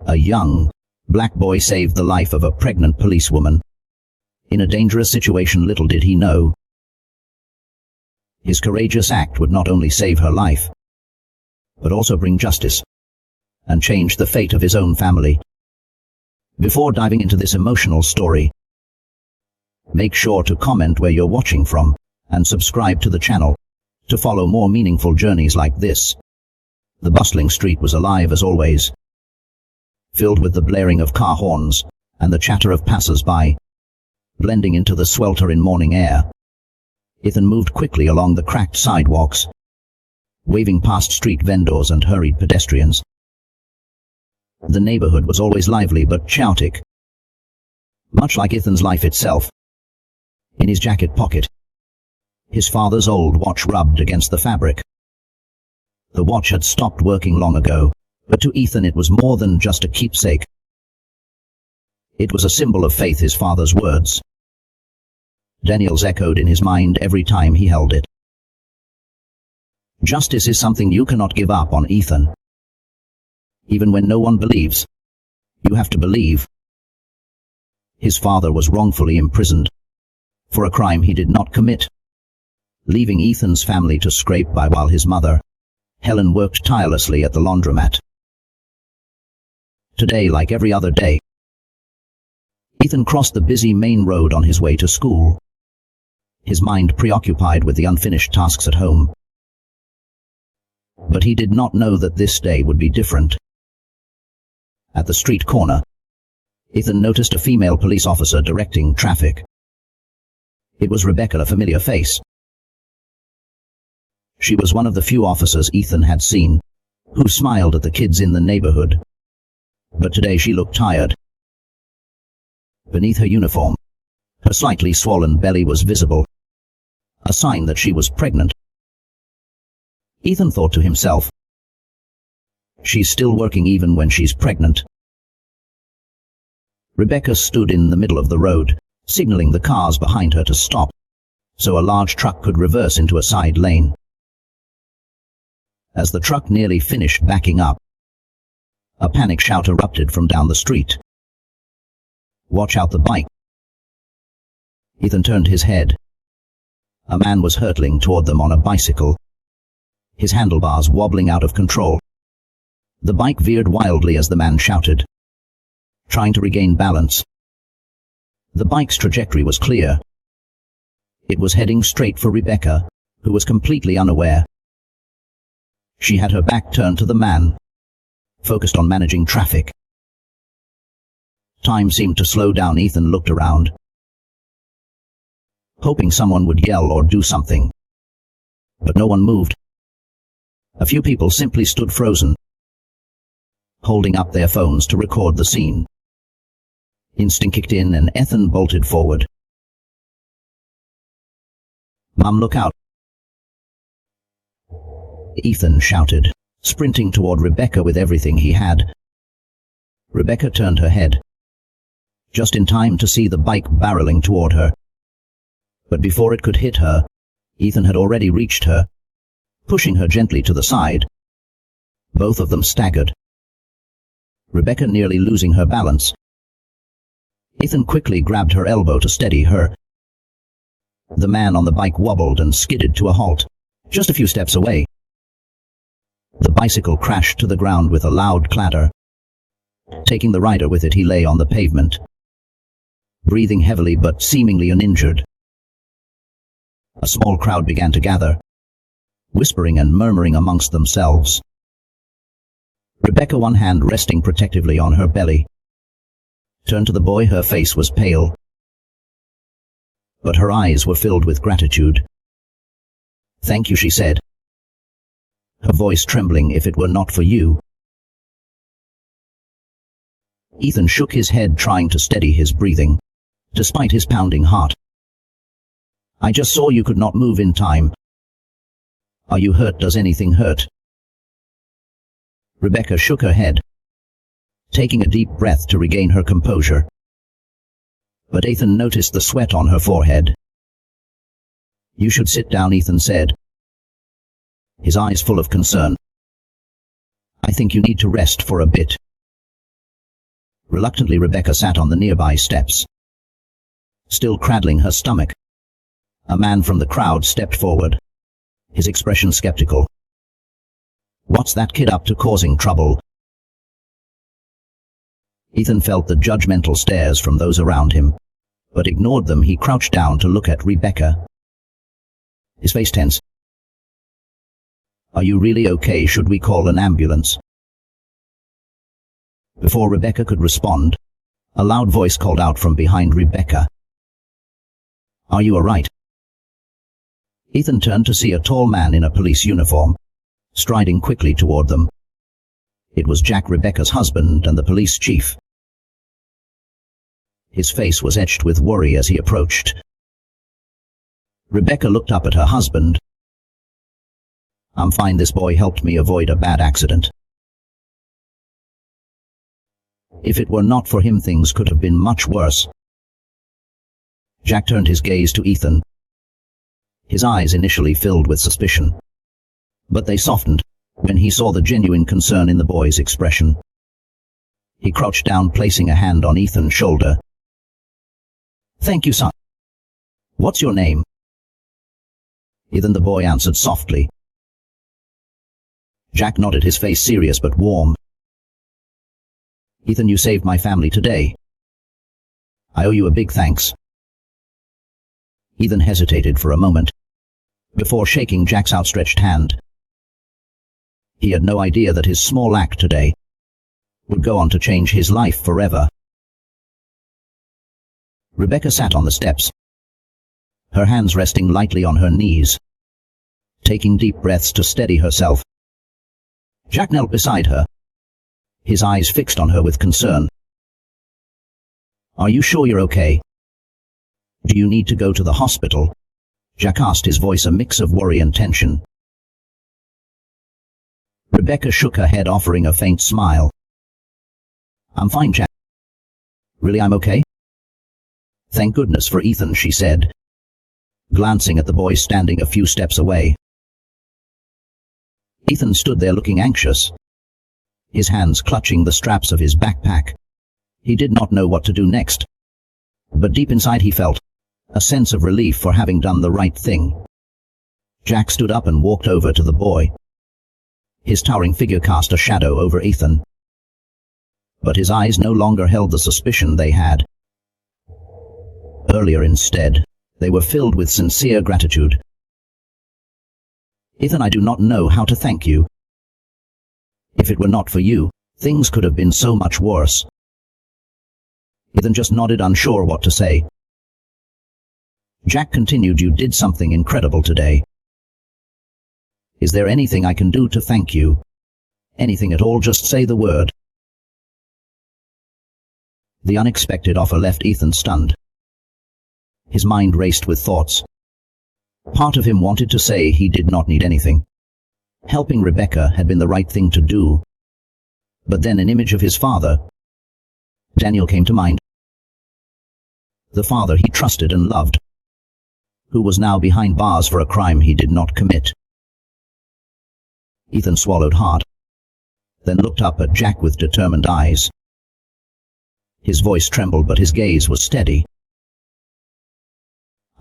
A young, black boy saved the life of a pregnant policewoman. In a dangerous situation, little did he know. His courageous act would not only save her life, but also bring justice and change the fate of his own family. Before diving into this emotional story, make sure to comment where you're watching from and subscribe to the channel to follow more meaningful journeys like this. The bustling street was alive as always, filled with the blaring of car horns and the chatter of passers-by, blending into the sweltering morning air. Ethan moved quickly along the cracked sidewalks, waving past street vendors and hurried pedestrians. The neighborhood was always lively but chaotic, much like Ethan's life itself. In his jacket pocket, his father's old watch rubbed against the fabric. The watch had stopped working long ago, but to Ethan it was more than just a keepsake. It was a symbol of faith, his father's words. Daniel's echoed in his mind every time he held it. Justice is something you cannot give up on, Ethan. Even when no one believes, you have to believe. His father was wrongfully imprisoned for a crime he did not commit, leaving Ethan's family to scrape by while his mother, Helen, worked tirelessly at the laundromat. Today, like every other day, Ethan crossed the busy main road on his way to school, his mind preoccupied with the unfinished tasks at home. But he did not know that this day would be different. At the street corner, Ethan noticed a female police officer directing traffic. It was Rebecca, a familiar face. She was one of the few officers Ethan had seen who smiled at the kids in the neighborhood. But today she looked tired. Beneath her uniform, her slightly swollen belly was visible, a sign that she was pregnant. Ethan thought to himself, she's still working even when she's pregnant. Rebecca stood in the middle of the road, signaling the cars behind her to stop, so a large truck could reverse into a side lane. As the truck nearly finished backing up, a panic shout erupted from down the street. "Watch out, the bike!" Ethan turned his head. A man was hurtling toward them on a bicycle, his handlebars wobbling out of control. The bike veered wildly as the man shouted, trying to regain balance. The bike's trajectory was clear. It was heading straight for Rebecca, who was completely unaware. She had her back turned to the man, focused on managing traffic. Time seemed to slow down. Ethan looked around, hoping someone would yell or do something. But no one moved. A few people simply stood frozen, holding up their phones to record the scene. Instinct kicked in and Ethan bolted forward. "Mum, look out!" Ethan shouted, sprinting toward Rebecca with everything he had. Rebecca turned her head, just in time to see the bike barreling toward her. But before it could hit her, Ethan had already reached her, pushing her gently to the side. Both of them staggered, Rebecca nearly losing her balance. Ethan quickly grabbed her elbow to steady her. The man on the bike wobbled and skidded to a halt, just a few steps away. The bicycle crashed to the ground with a loud clatter. Taking the rider with it, he lay on the pavement, breathing heavily but seemingly uninjured. A small crowd began to gather, whispering and murmuring amongst themselves. Rebecca, one hand resting protectively on her belly, turned to the boy. Her face was pale, but her eyes were filled with gratitude. "Thank you," she said, her voice trembling. "If it were not for you." Ethan shook his head, trying to steady his breathing, despite his pounding heart. "I just saw you could not move in time. Are you hurt? Does anything hurt?" Rebecca shook her head, taking a deep breath to regain her composure. But Ethan noticed the sweat on her forehead. "You should sit down," Ethan said, his eyes full of concern. "I think you need to rest for a bit." Reluctantly, Rebecca sat on the nearby steps, still cradling her stomach. A man from the crowd stepped forward, his expression skeptical. "What's that kid up to, causing trouble?" Ethan felt the judgmental stares from those around him, but ignored them. He crouched down to look at Rebecca, his face tense. "Are you really okay? Should we call an ambulance?" Before Rebecca could respond, a loud voice called out from behind Rebecca. "Are you all right?" Ethan turned to see a tall man in a police uniform, striding quickly toward them. It was Jack, Rebecca's husband, and the police chief. His face was etched with worry as he approached. Rebecca looked up at her husband. "I'm fine. This boy helped me avoid a bad accident. If it were not for him, things could have been much worse." Jack turned his gaze to Ethan. His eyes initially filled with suspicion, but they softened when he saw the genuine concern in the boy's expression. He crouched down, placing a hand on Ethan's shoulder. "Thank you, son. What's your name?" Ethan, the boy answered softly. Jack nodded, his face serious but warm. "Ethan, you saved my family today. I owe you a big thanks." Ethan hesitated for a moment before shaking Jack's outstretched hand. He had no idea that his small act today would go on to change his life forever. Rebecca sat on the steps, her hands resting lightly on her knees, taking deep breaths to steady herself. Jack knelt beside her, his eyes fixed on her with concern. "Are you sure you're okay? Do you need to go to the hospital?" Jack asked, his voice a mix of worry and tension. Rebecca shook her head, offering a faint smile. "I'm fine, Jack. Really, I'm okay. Thank goodness for Ethan," she said, glancing at the boy standing a few steps away. Ethan stood there looking anxious, his hands clutching the straps of his backpack. He did not know what to do next, but deep inside he felt a sense of relief for having done the right thing. Jack stood up and walked over to the boy. His towering figure cast a shadow over Ethan, but his eyes no longer held the suspicion they had earlier. Instead, they were filled with sincere gratitude. "Ethan, I do not know how to thank you. If it were not for you, things could have been so much worse." Ethan just nodded, unsure what to say. Jack continued, "You did something incredible today. Is there anything I can do to thank you? Anything at all, just say the word." The unexpected offer left Ethan stunned. His mind raced with thoughts. Part of him wanted to say he did not need anything. Helping Rebecca had been the right thing to do. But then an image of his father, Daniel, came to mind. The father he trusted and loved, who was now behind bars for a crime he did not commit. Ethan swallowed hard, then looked up at Jack with determined eyes. His voice trembled, but his gaze was steady.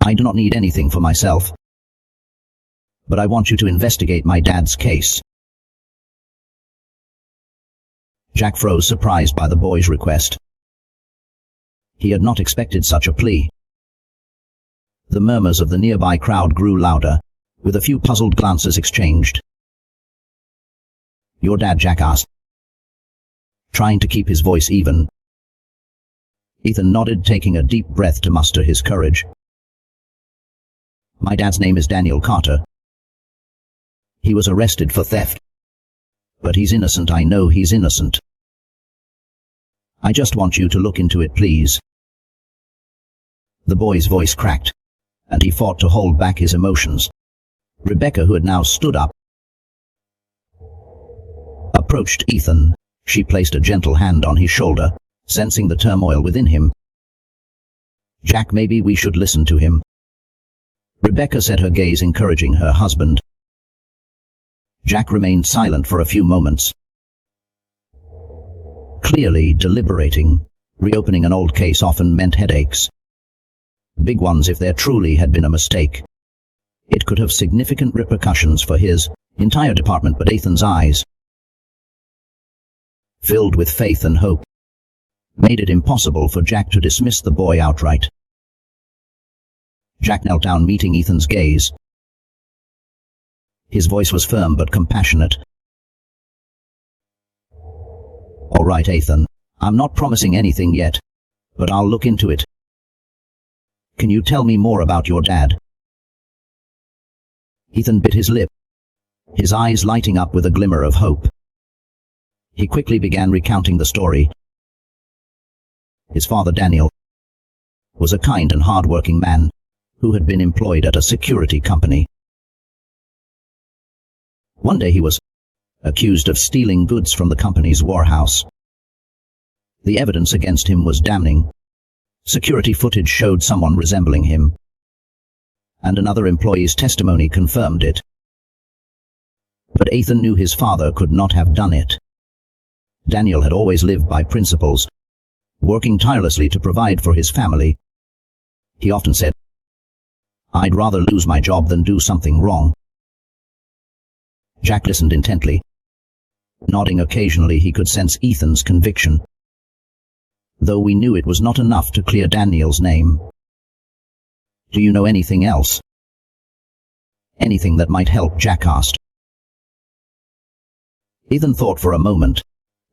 "I do not need anything for myself, but I want you to investigate my dad's case." Jack froze, surprised by the boy's request. He had not expected such a plea. The murmurs of the nearby crowd grew louder, with a few puzzled glances exchanged. "Your dad?" Jack asked, trying to keep his voice even. Ethan nodded, taking a deep breath to muster his courage. "My dad's name is Daniel Carter. He was arrested for theft. But he's innocent. I know he's innocent. I just want you to look into it, please." The boy's voice cracked, and he fought to hold back his emotions. Rebecca, who had now stood up, approached Ethan. She placed a gentle hand on his shoulder, sensing the turmoil within him. "Jack, maybe we should listen to him." Rebecca said, her gaze encouraging her husband. Jack remained silent for a few moments. Clearly deliberating. Reopening an old case often meant headaches. Big ones if there truly had been a mistake. It could have significant repercussions for his entire department, but Ethan's eyes, filled with faith and hope, made it impossible for Jack to dismiss the boy outright. Jack knelt down, meeting Ethan's gaze. His voice was firm but compassionate. "All right, Ethan. I'm not promising anything yet, but I'll look into it. Can you tell me more about your dad?" Ethan bit his lip, his eyes lighting up with a glimmer of hope. He quickly began recounting the story. His father, Daniel, was a kind and hard-working man who had been employed at a security company. One day he was accused of stealing goods from the company's warehouse. The evidence against him was damning. Security footage showed someone resembling him, and another employee's testimony confirmed it. But Ethan knew his father could not have done it. Daniel had always lived by principles, working tirelessly to provide for his family. He often said, "I'd rather lose my job than do something wrong." Jack listened intently. Nodding occasionally, he could sense Ethan's conviction, though we knew it was not enough to clear Daniel's name. "Do you know anything else? Anything that might help?" Jack asked. Ethan thought for a moment,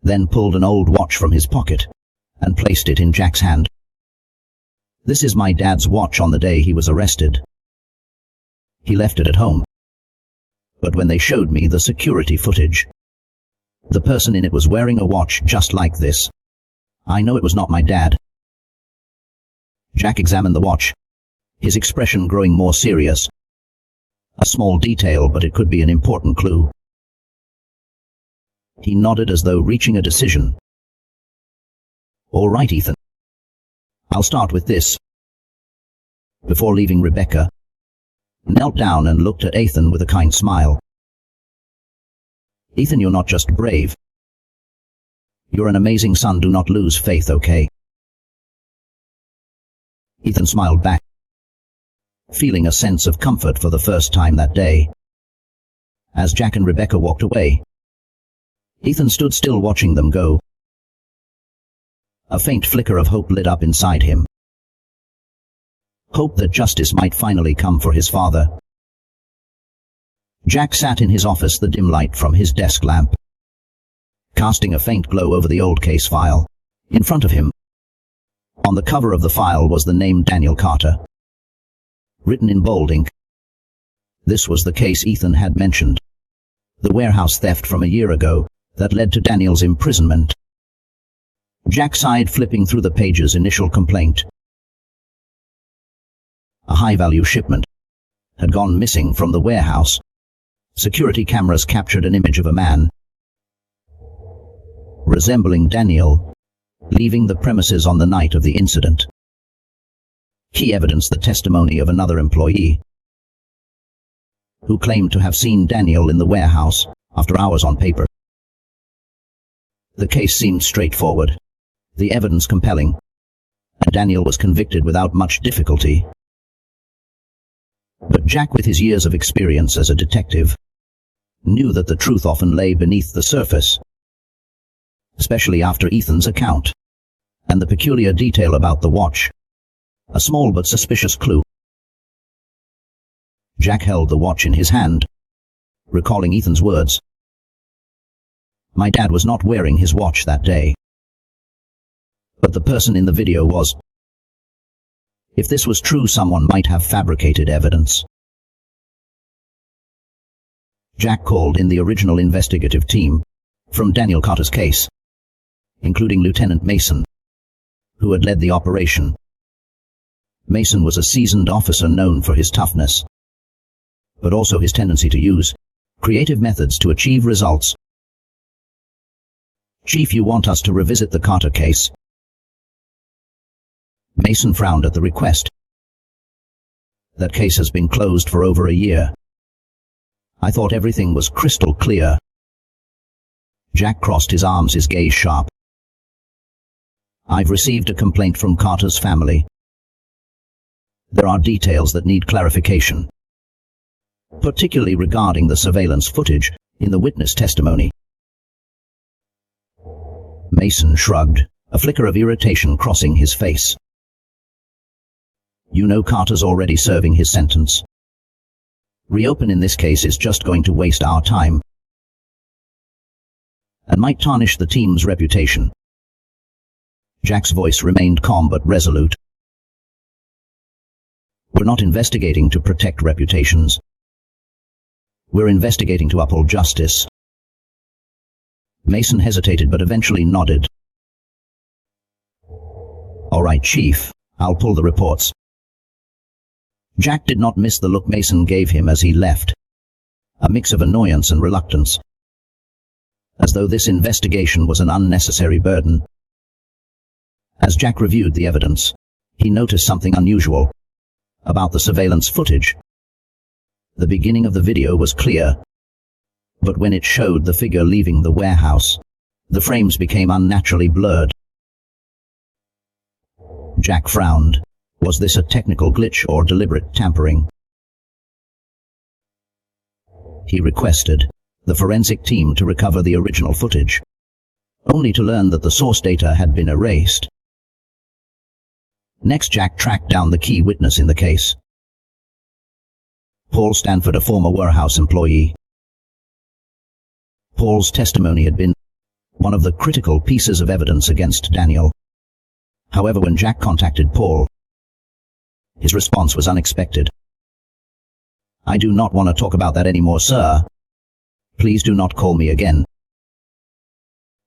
then pulled an old watch from his pocket and placed it in Jack's hand. "This is my dad's watch on the day he was arrested. He left it at home. But when they showed me the security footage, the person in it was wearing a watch just like this. I know it was not my dad." Jack examined the watch, his expression growing more serious. A small detail, but it could be an important clue. He nodded as though reaching a decision. "All right, Ethan. I'll start with this." Before leaving, Rebecca knelt down and looked at Ethan with a kind smile. "Ethan, you're not just brave. You're an amazing son. Do not lose faith, okay?" Ethan smiled back, feeling a sense of comfort for the first time that day. As Jack and Rebecca walked away, Ethan stood still, watching them go. A faint flicker of hope lit up inside him. Hope that justice might finally come for his father. Jack sat in his office, the dim light from his desk lamp casting a faint glow over the old case file. In front of him, on the cover of the file, was the name Daniel Carter, written in bold ink. This was the case Ethan had mentioned, the warehouse theft from a year ago that led to Daniel's imprisonment. Jack sighed, flipping through the pages. Initial complaint: a high-value shipment had gone missing from the warehouse. Security cameras captured an image of a man resembling Daniel leaving the premises on the night of the incident. Key evidence: the testimony of another employee who claimed to have seen Daniel in the warehouse after hours. On paper, the case seemed straightforward, the evidence compelling, and Daniel was convicted without much difficulty. But Jack, with his years of experience as a detective, knew that the truth often lay beneath the surface, especially after Ethan's account and the peculiar detail about the watch. A small but suspicious clue. Jack held the watch in his hand, recalling Ethan's words. "My dad was not wearing his watch that day. But the person in the video was. If this was true, someone might have fabricated evidence." Jack called in the original investigative team from Daniel Carter's case, including Lieutenant Mason, who had led the operation. Mason was a seasoned officer known for his toughness, but also his tendency to use creative methods to achieve results. "Chief, you want us to revisit the Carter case?" Mason frowned at the request. "That case has been closed for over a year. I thought everything was crystal clear." Jack crossed his arms, his gaze sharp. I've received a complaint from Carter's family. There are details that need clarification, particularly regarding the surveillance footage in the witness testimony. Mason shrugged, a flicker of irritation crossing his face. You know Carter's already serving his sentence. Reopen in this case is just going to waste our time and might tarnish the team's reputation. Jack's voice remained calm but resolute. We're not investigating to protect reputations. We're investigating to uphold justice. Mason hesitated but eventually nodded. All right, Chief, I'll pull the reports. Jack did not miss the look Mason gave him as he left, a mix of annoyance and reluctance, as though this investigation was an unnecessary burden. As Jack reviewed the evidence, he noticed something unusual about the surveillance footage. The beginning of the video was clear, but when it showed the figure leaving the warehouse, the frames became unnaturally blurred. Jack frowned. Was this a technical glitch or deliberate tampering? He requested the forensic team to recover the original footage, only to learn that the source data had been erased. Next, Jack tracked down the key witness in the case. Paul Stanford, a former warehouse employee. Paul's testimony had been one of the critical pieces of evidence against Daniel. However, when Jack contacted Paul, his response was unexpected. I do not want to talk about that anymore, sir. Please do not call me again.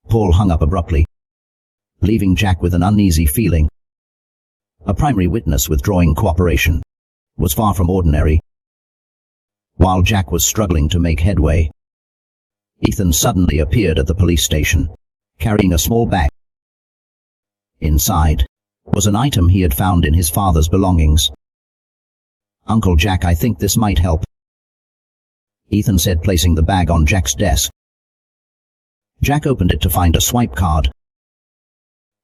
Paul hung up abruptly, leaving Jack with an uneasy feeling. A primary witness withdrawing cooperation was far from ordinary. While Jack was struggling to make headway, Ethan suddenly appeared at the police station, carrying a small bag. Inside was an item he had found in his father's belongings. Uncle Jack, I think this might help, Ethan said, placing the bag on Jack's desk. Jack opened it to find a swipe card,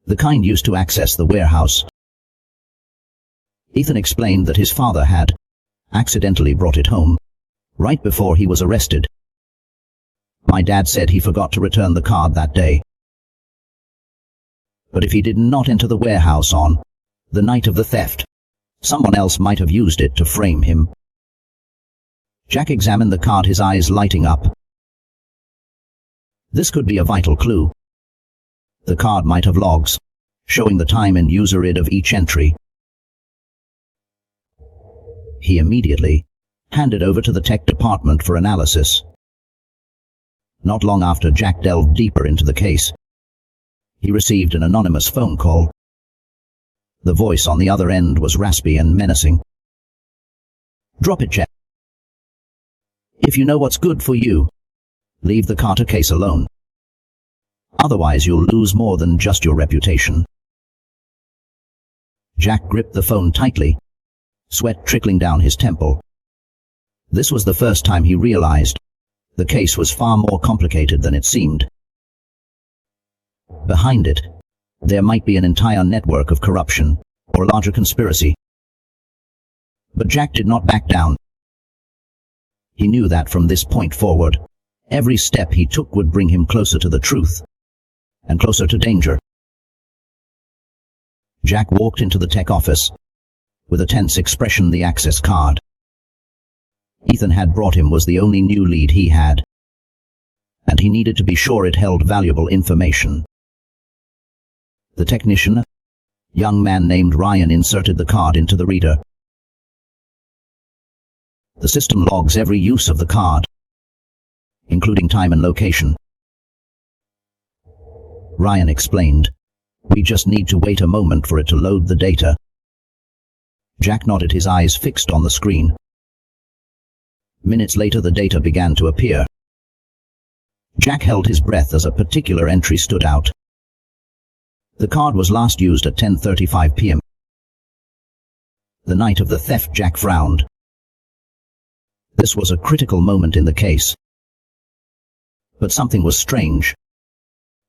the kind used to access the warehouse. Ethan explained that his father had accidentally brought it home right before he was arrested. My dad said he forgot to return the card that day. But if he did not enter the warehouse on the night of the theft, someone else might have used it to frame him. Jack examined the card, his eyes lighting up. This could be a vital clue. The card might have logs, showing the time and user ID of each entry. He immediately handed over to the tech department for analysis. Not long after Jack delved deeper into the case, he received an anonymous phone call. The voice on the other end was raspy and menacing. Drop it, Jack. If you know what's good for you, leave the Carter case alone. Otherwise you'll lose more than just your reputation. Jack gripped the phone tightly, sweat trickling down his temple. This was the first time he realized the case was far more complicated than it seemed. Behind it, there might be an entire network of corruption or a larger conspiracy. But Jack did not back down. He knew that from this point forward, every step he took would bring him closer to the truth and closer to danger. Jack walked into the tech office with a tense expression. The access card Ethan had brought him was the only new lead he had, and he needed to be sure it held valuable information. The technician, a young man named Ryan, inserted the card into the reader. The system logs every use of the card, including time and location. Ryan explained, we just need to wait a moment for it to load the data. Jack nodded, his eyes fixed on the screen. Minutes later, the data began to appear. Jack held his breath as a particular entry stood out. The card was last used at 10:35 p.m. the night of the theft. Jack frowned. This was a critical moment in the case. But something was strange.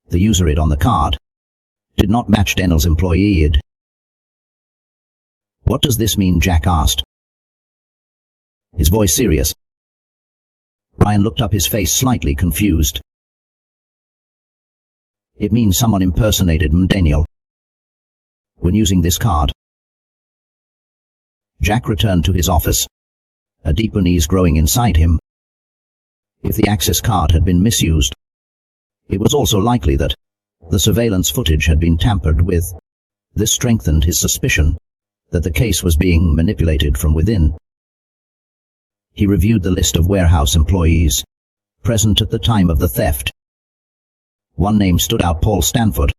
The user ID on the card did not match Daniel's employee ID. "What does this mean?" Jack asked, his voice serious. Ryan looked up, his face slightly confused. "It means someone impersonated Daniel when using this card." Jack returned to his office, a deep unease growing inside him. If the access card had been misused, it was also likely that the surveillance footage had been tampered with. This strengthened his suspicion that the case was being manipulated from within. He reviewed the list of warehouse employees present at the time of the theft. One name stood out: Paul Stanford,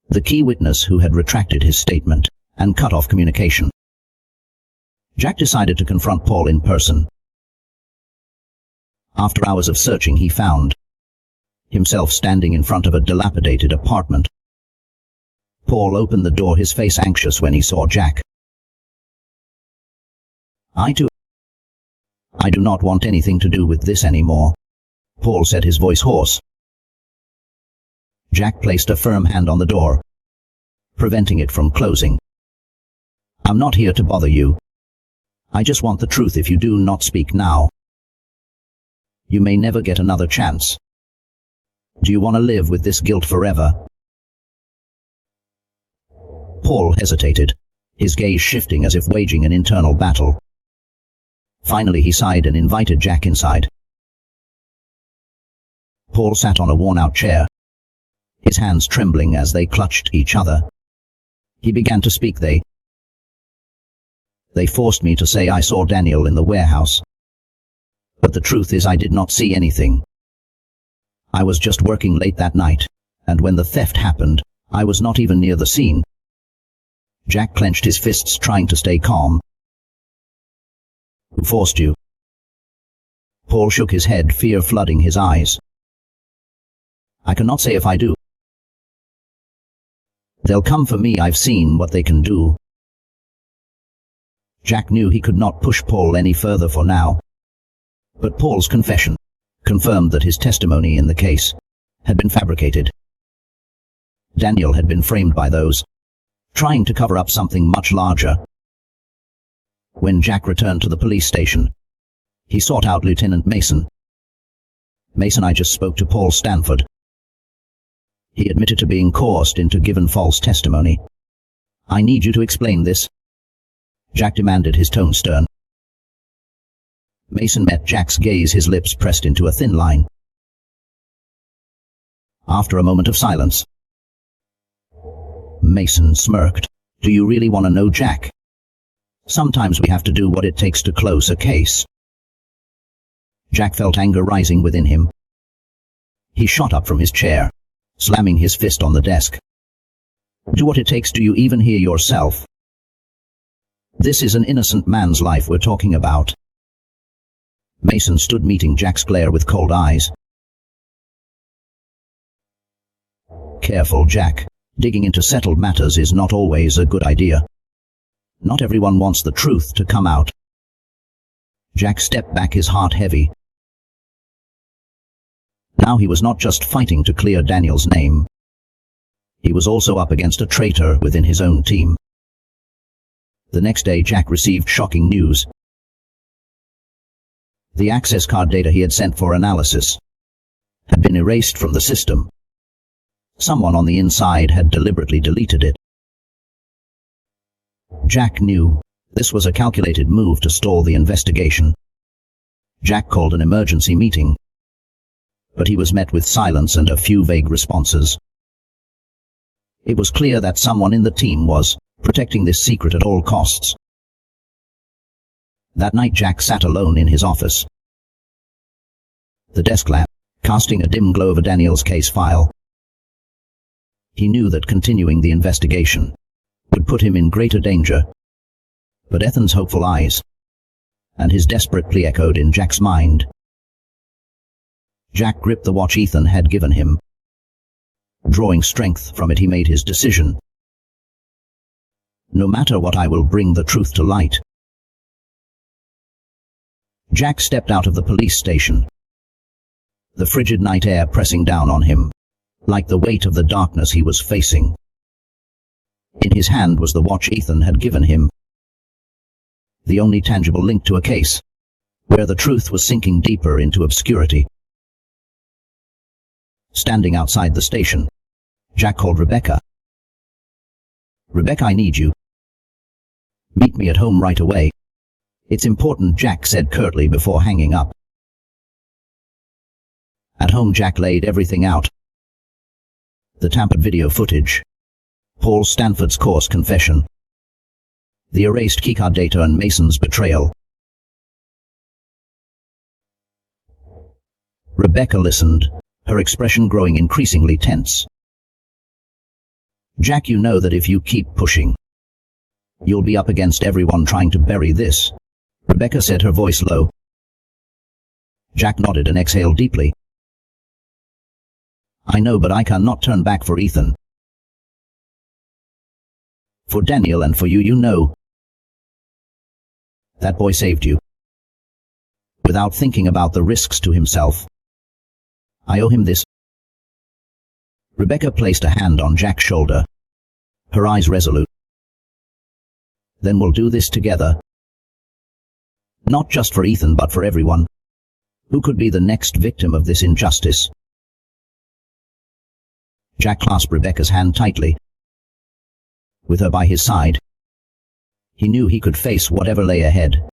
the key witness who had retracted his statement and cut off communication. Jack decided to confront Paul in person. After hours of searching, he found himself standing in front of a dilapidated apartment. Paul opened the door, his face anxious when he saw Jack. I do not want anything to do with this anymore," Paul said, his voice hoarse. Jack placed a firm hand on the door, preventing it from closing. "I'm not here to bother you. I just want the truth. If you do not speak now, you may never get another chance. Do you want to live with this guilt forever?" Paul hesitated, his gaze shifting as if waging an internal battle. Finally, he sighed and invited Jack inside. Paul sat on a worn-out chair, his hands trembling as they clutched each other. He began to speak. They forced me to say I saw Daniel in the warehouse. But the truth is I did not see anything. I was just working late that night, and when the theft happened, I was not even near the scene." Jack clenched his fists, trying to stay calm. "Who forced you?" Paul shook his head, fear flooding his eyes. "I cannot say if I do. They'll come for me. I've seen what they can do." Jack knew he could not push Paul any further for now. But Paul's confession confirmed that his testimony in the case had been fabricated. Daniel had been framed by those trying to cover up something much larger. When Jack returned to the police station, he sought out Lieutenant Mason. "Mason, I just spoke to Paul Stanford. He admitted to being coerced into giving false testimony. I need you to explain this," Jack demanded, his tone stern. Mason met Jack's gaze, his lips pressed into a thin line. After a moment of silence, Mason smirked. "Do you really want to know, Jack? Sometimes we have to do what it takes to close a case." Jack felt anger rising within him. He shot up from his chair, slamming his fist on the desk. "Do what it takes? Do you even hear yourself? This is an innocent man's life we're talking about." Mason stood, meeting Jack's glare with cold eyes. "Careful, Jack. Digging into settled matters is not always a good idea. Not everyone wants the truth to come out." Jack stepped back, his heart heavy. Now he was not just fighting to clear Daniel's name. He was also up against a traitor within his own team. The next day, Jack received shocking news. The access card data he had sent for analysis had been erased from the system. Someone on the inside had deliberately deleted it. Jack knew this was a calculated move to stall the investigation. Jack called an emergency meeting, but he was met with silence and a few vague responses. It was clear that someone in the team was protecting this secret at all costs. That night, Jack sat alone in his office, the desk lamp casting a dim glow over Daniel's case file. He knew that continuing the investigation would put him in greater danger, but Ethan's hopeful eyes and his desperate plea echoed in Jack's mind. Jack gripped the watch Ethan had given him. Drawing strength from it, he made his decision. "No matter what, I will bring the truth to light." Jack stepped out of the police station, the frigid night air pressing down on him. like the weight of the darkness he was facing. In his hand was the watch Ethan had given him, the only tangible link to a case where the truth was sinking deeper into obscurity. Standing outside the station, Jack called Rebecca. "Rebecca, I need you. Meet me at home right away. It's important," Jack said curtly before hanging up. At home, Jack laid everything out. The tampered video footage, Paul Stanford's coarse confession, the erased keycard data, and Mason's betrayal. Rebecca listened, her expression growing increasingly tense. "Jack, you know that if you keep pushing, you'll be up against everyone trying to bury this," Rebecca said, her voice low. Jack nodded and exhaled deeply. "I know, but I cannot turn back for Ethan. For Daniel and for you, you know. That boy saved you, without thinking about the risks to himself. I owe him this." Rebecca placed a hand on Jack's shoulder, her eyes resolute. "Then we'll do this together. Not just for Ethan, but for everyone who could be the next victim of this injustice." Jack clasped Rebecca's hand tightly. With her by his side, he knew he could face whatever lay ahead.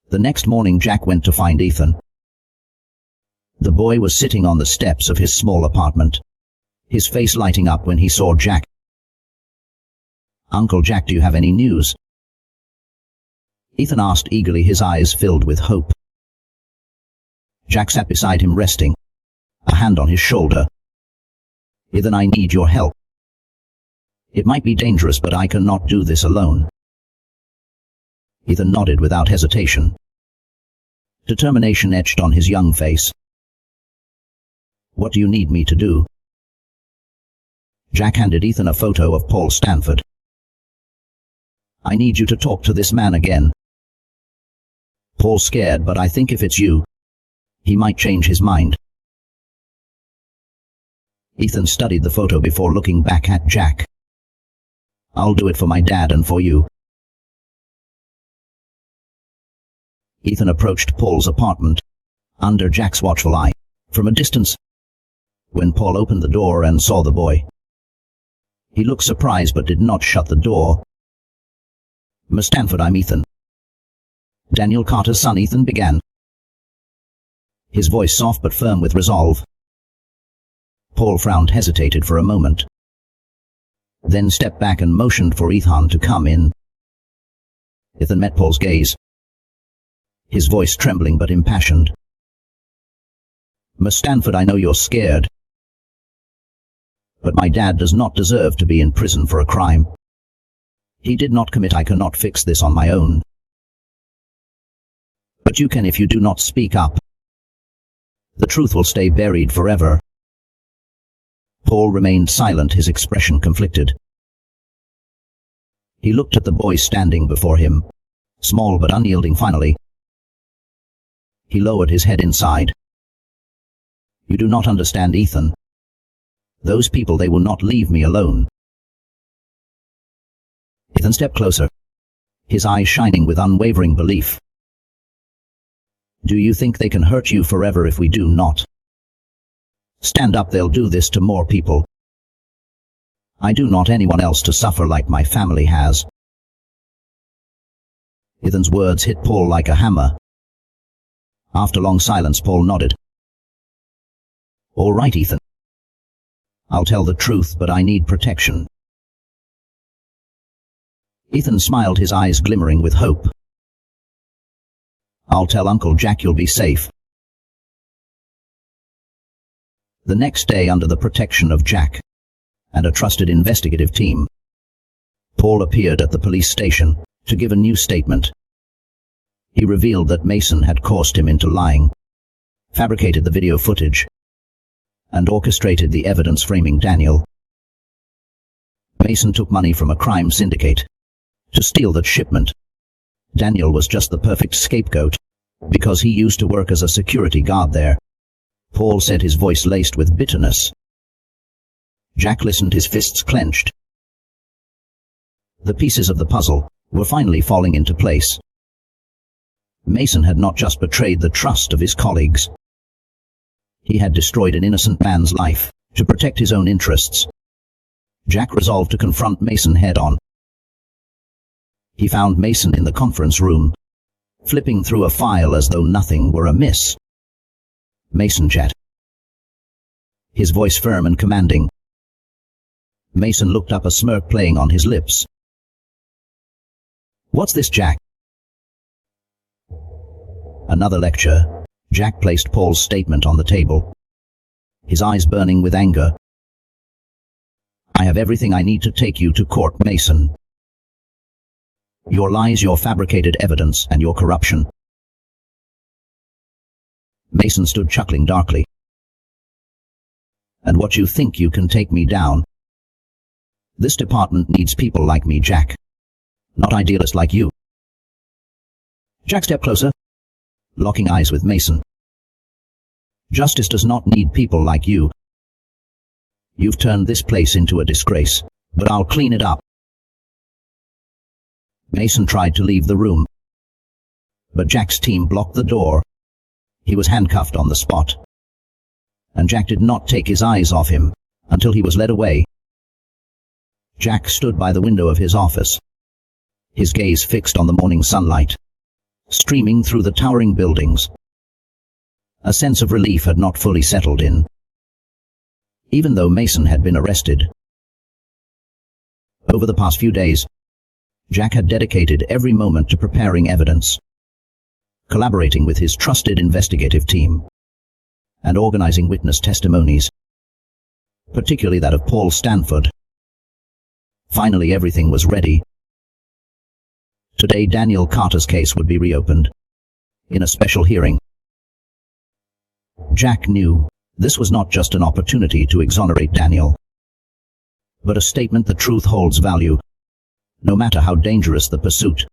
The next morning, Jack went to find Ethan. The boy was sitting on the steps of his small apartment, his face lighting up when he saw Jack. "Uncle Jack, do you have any news?" Ethan asked eagerly, his eyes filled with hope. Jack sat beside him, resting a hand on his shoulder. "Ethan, I need your help. It might be dangerous, but I cannot do this alone." Ethan nodded without hesitation. Determination etched on his young face. "What do you need me to do?" Jack handed Ethan a photo of Paul Stanford. "I need you to talk to this man again. Paul's scared, but I think if it's you, he might change his mind." Ethan studied the photo before looking back at Jack. "I'll do it for my dad and for you." Ethan approached Paul's apartment, under Jack's watchful eye, from a distance. When Paul opened the door and saw the boy, he looked surprised but did not shut the door. "Miss Stanford, I'm Ethan. Daniel Carter's son," Ethan began, his voice soft but firm with resolve. Paul frowned, hesitated for a moment, then stepped back and motioned for Ethan to come in. Ethan met Paul's gaze, his voice trembling but impassioned. "Miss Stanford, I know you're scared, but my dad does not deserve to be in prison for a crime he did not commit. I cannot fix this on my own. But you can if you do not speak up. The truth will stay buried forever." Paul remained silent, his expression conflicted. He looked at the boy standing before him, small but unyielding. Finally, he lowered his head inside. "You do not understand, Ethan. Those people, they will not leave me alone." Ethan stepped closer, his eyes shining with unwavering belief. "Do you think they can hurt you forever if we do not stand up? They'll do this to more people. I do not want anyone else to suffer like my family has." Ethan's words hit Paul like a hammer. After long silence, Paul nodded. "All right, Ethan. I'll tell the truth, but I need protection." Ethan smiled, his eyes glimmering with hope. "I'll tell Uncle Jack you'll be safe." The next day, under the protection of Jack and a trusted investigative team, Paul appeared at the police station to give a new statement. He revealed that Mason had coerced him into lying, fabricated the video footage, and orchestrated the evidence framing Daniel. Mason took money from a crime syndicate to steal that shipment. Daniel was just the perfect scapegoat, because he used to work as a security guard there. Paul said, his voice laced with bitterness. Jack listened, his fists clenched. The pieces of the puzzle were finally falling into place. Mason had not just betrayed the trust of his colleagues. He had destroyed an innocent man's life to protect his own interests. Jack resolved to confront Mason head-on. He found Mason in the conference room, flipping through a file as though nothing were amiss. "Mason, chat." His voice firm and commanding. Mason looked up, a smirk playing on his lips. "What's this, Jack?" "Another lecture." Jack placed Paul's statement on the table, his eyes burning with anger. "I have everything I need to take you to court, Mason. Your lies, your fabricated evidence, and your corruption." Mason stood chuckling darkly. "And what you think you can take me down? This department needs people like me, Jack, not idealists like you." Jack stepped closer, locking eyes with Mason. "Justice does not need people like you. You've turned this place into a disgrace, but I'll clean it up." Mason tried to leave the room, but Jack's team blocked the door. He was handcuffed on the spot, and Jack did not take his eyes off him until he was led away. Jack stood by the window of his office, his gaze fixed on the morning sunlight, streaming through the towering buildings. A sense of relief had not fully settled in, even though Mason had been arrested. Over the past few days, Jack had dedicated every moment to preparing evidence, collaborating with his trusted investigative team, and organizing witness testimonies, particularly that of Paul Stanford. Finally, everything was ready. Today, Daniel Carter's case would be reopened in a special hearing. Jack knew this was not just an opportunity to exonerate Daniel, but a statement that truth holds value, no matter how dangerous the pursuit.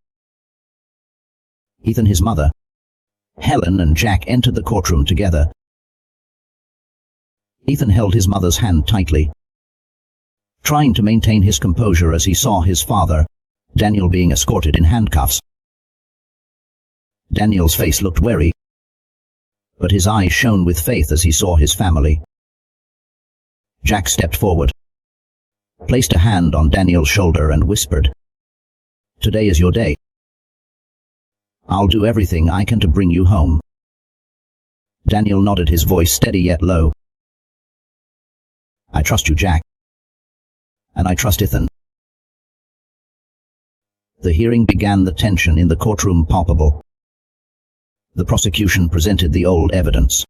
Ethan, his mother, Helen, and Jack entered the courtroom together. Ethan held his mother's hand tightly, trying to maintain his composure as he saw his father, Daniel, being escorted in handcuffs. Daniel's face looked wary, but his eyes shone with faith as he saw his family. Jack stepped forward, placed a hand on Daniel's shoulder, and whispered, "Today is your day. I'll do everything I can to bring you home." Daniel nodded, his voice steady yet low. "I trust you, Jack. And I trust Ethan." The hearing began, the tension in the courtroom palpable. The prosecution presented the old evidence,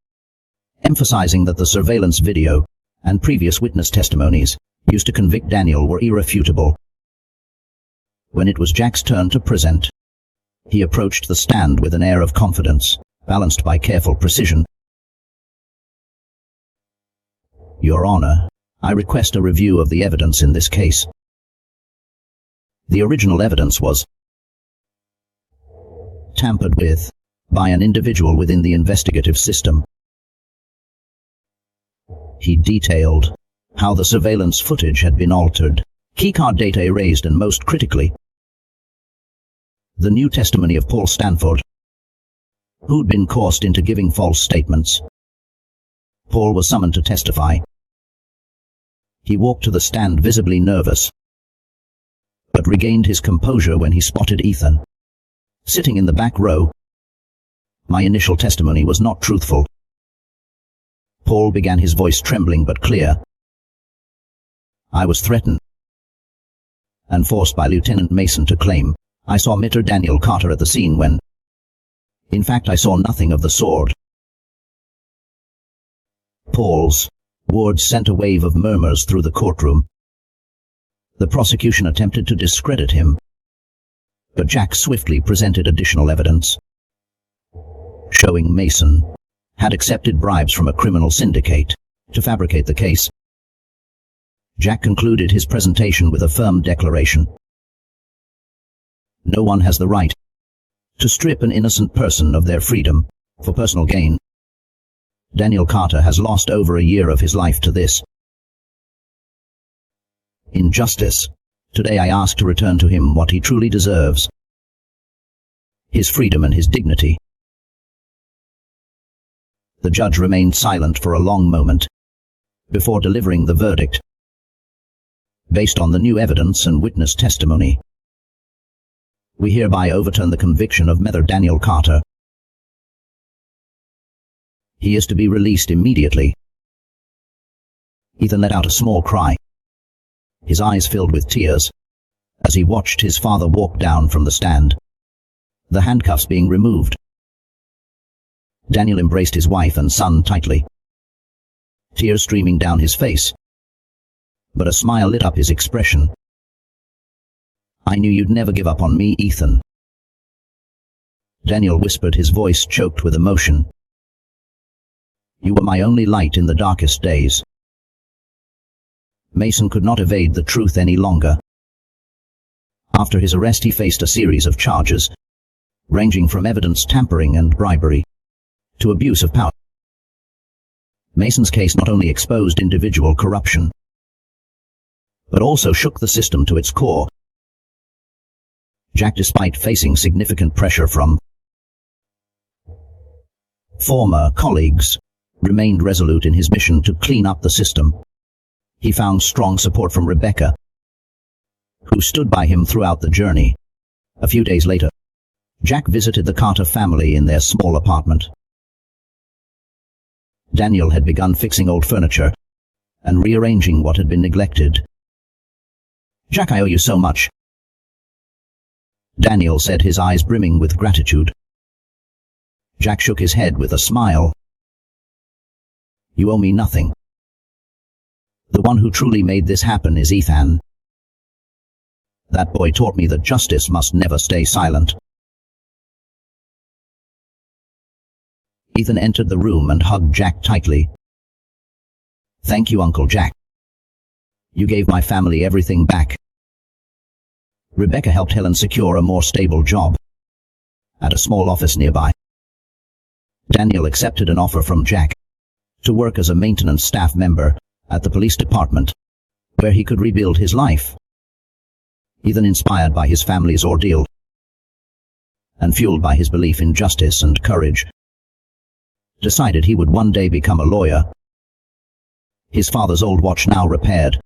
emphasizing that the surveillance video and previous witness testimonies used to convict Daniel were irrefutable. When it was Jack's turn to present, he approached the stand with an air of confidence, balanced by careful precision. "Your Honor, I request a review of the evidence in this case." The original evidence was tampered with by an individual within the investigative system. He detailed how the surveillance footage had been altered, keycard data erased, and most critically, the new testimony of Paul Stanford, who'd been coerced into giving false statements. Paul was summoned to testify. He walked to the stand visibly nervous, but regained his composure when he spotted Ethan, sitting in the back row. "My initial testimony was not truthful," Paul began, his voice trembling but clear. "I was threatened and forced by Lieutenant Mason to claim I saw Mr. Daniel Carter at the scene when, in fact, I saw nothing of the sword." Paul's words sent a wave of murmurs through the courtroom. The prosecution attempted to discredit him, but Jack swiftly presented additional evidence, showing Mason had accepted bribes from a criminal syndicate to fabricate the case. Jack concluded his presentation with a firm declaration. "No one has the right to strip an innocent person of their freedom for personal gain. Daniel Carter has lost over a year of his life to this. Injustice. Today I ask to return to him what he truly deserves. His freedom and his dignity. The judge remained silent for a long moment before delivering the verdict. Based on the new evidence and witness testimony, we hereby overturn the conviction of Mr. Daniel Carter. He is to be released immediately. Ethan let out a small cry, his eyes filled with tears, as he watched his father walk down from the stand, the handcuffs being removed. Daniel embraced his wife and son tightly, tears streaming down his face, but a smile lit up his expression. "I knew you'd never give up on me, Ethan," Daniel whispered, his voice choked with emotion. "You were my only light in the darkest days." Mason could not evade the truth any longer. After his arrest, he faced a series of charges, ranging from evidence tampering and bribery to abuse of power. Mason's case not only exposed individual corruption, but also shook the system to its core. Jack, despite facing significant pressure from former colleagues, remained resolute in his mission to clean up the system. He found strong support from Rebecca, who stood by him throughout the journey. A few days later, Jack visited the Carter family in their small apartment. Daniel had begun fixing old furniture and rearranging what had been neglected. "Jack, I owe you so much," Daniel said, his eyes brimming with gratitude. Jack shook his head with a smile. "You owe me nothing. The one who truly made this happen is Ethan. That boy taught me that justice must never stay silent." Ethan entered the room and hugged Jack tightly. "Thank you, Uncle Jack. You gave my family everything back." Rebecca helped Helen secure a more stable job at a small office nearby. Daniel accepted an offer from Jack to work as a maintenance staff member at the police department, where he could rebuild his life. Ethan, inspired by his family's ordeal and fueled by his belief in justice and courage, decided he would one day become a lawyer. His father's old watch, now repaired,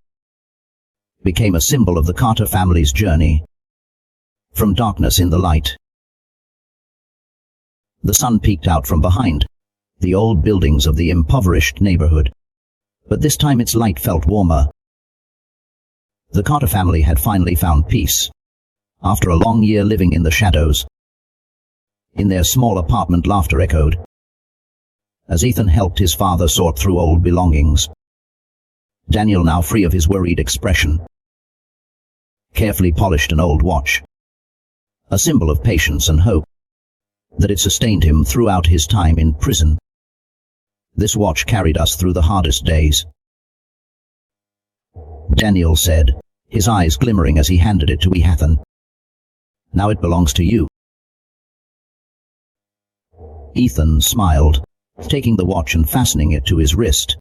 became a symbol of the Carter family's journey from darkness in the light. The sun peeked out from behind the old buildings of the impoverished neighborhood, but this time its light felt warmer. The Carter family had finally found peace after a long year living in the shadows. In their small apartment, laughter echoed as Ethan helped his father sort through old belongings. Daniel, now free of his worried expression, carefully polished an old watch, a symbol of patience and hope that had sustained him throughout his time in prison. "This watch carried us through the hardest days," Daniel said, his eyes glimmering as he handed it to Ethan. "Now it belongs to you." Ethan smiled, taking the watch and fastening it to his wrist.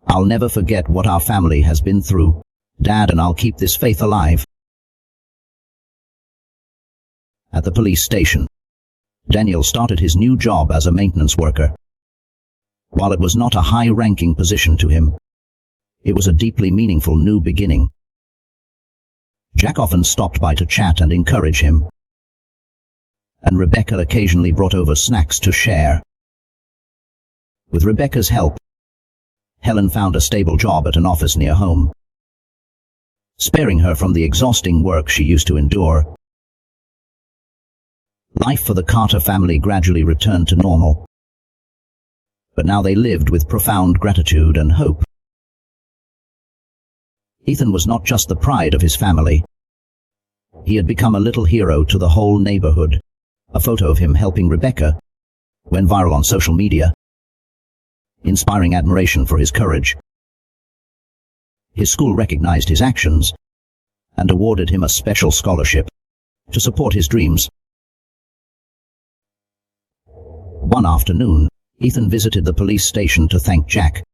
"I'll never forget what our family has been through, Dad, and I'll keep this faith alive." At the police station, Daniel started his new job as a maintenance worker. While it was not a high-ranking position to him, it was a deeply meaningful new beginning. Jack often stopped by to chat and encourage him, and Rebecca occasionally brought over snacks to share. With Rebecca's help, Helen found a stable job at an office near home, sparing her from the exhausting work she used to endure. Life for the Carter family gradually returned to normal, but now they lived with profound gratitude and hope. Ethan was not just the pride of his family. He had become a little hero to the whole neighborhood. A photo of him helping Rebecca went viral on social media, inspiring admiration for his courage. His school recognized his actions and awarded him a special scholarship to support his dreams. One afternoon, Ethan visited the police station to thank Jack.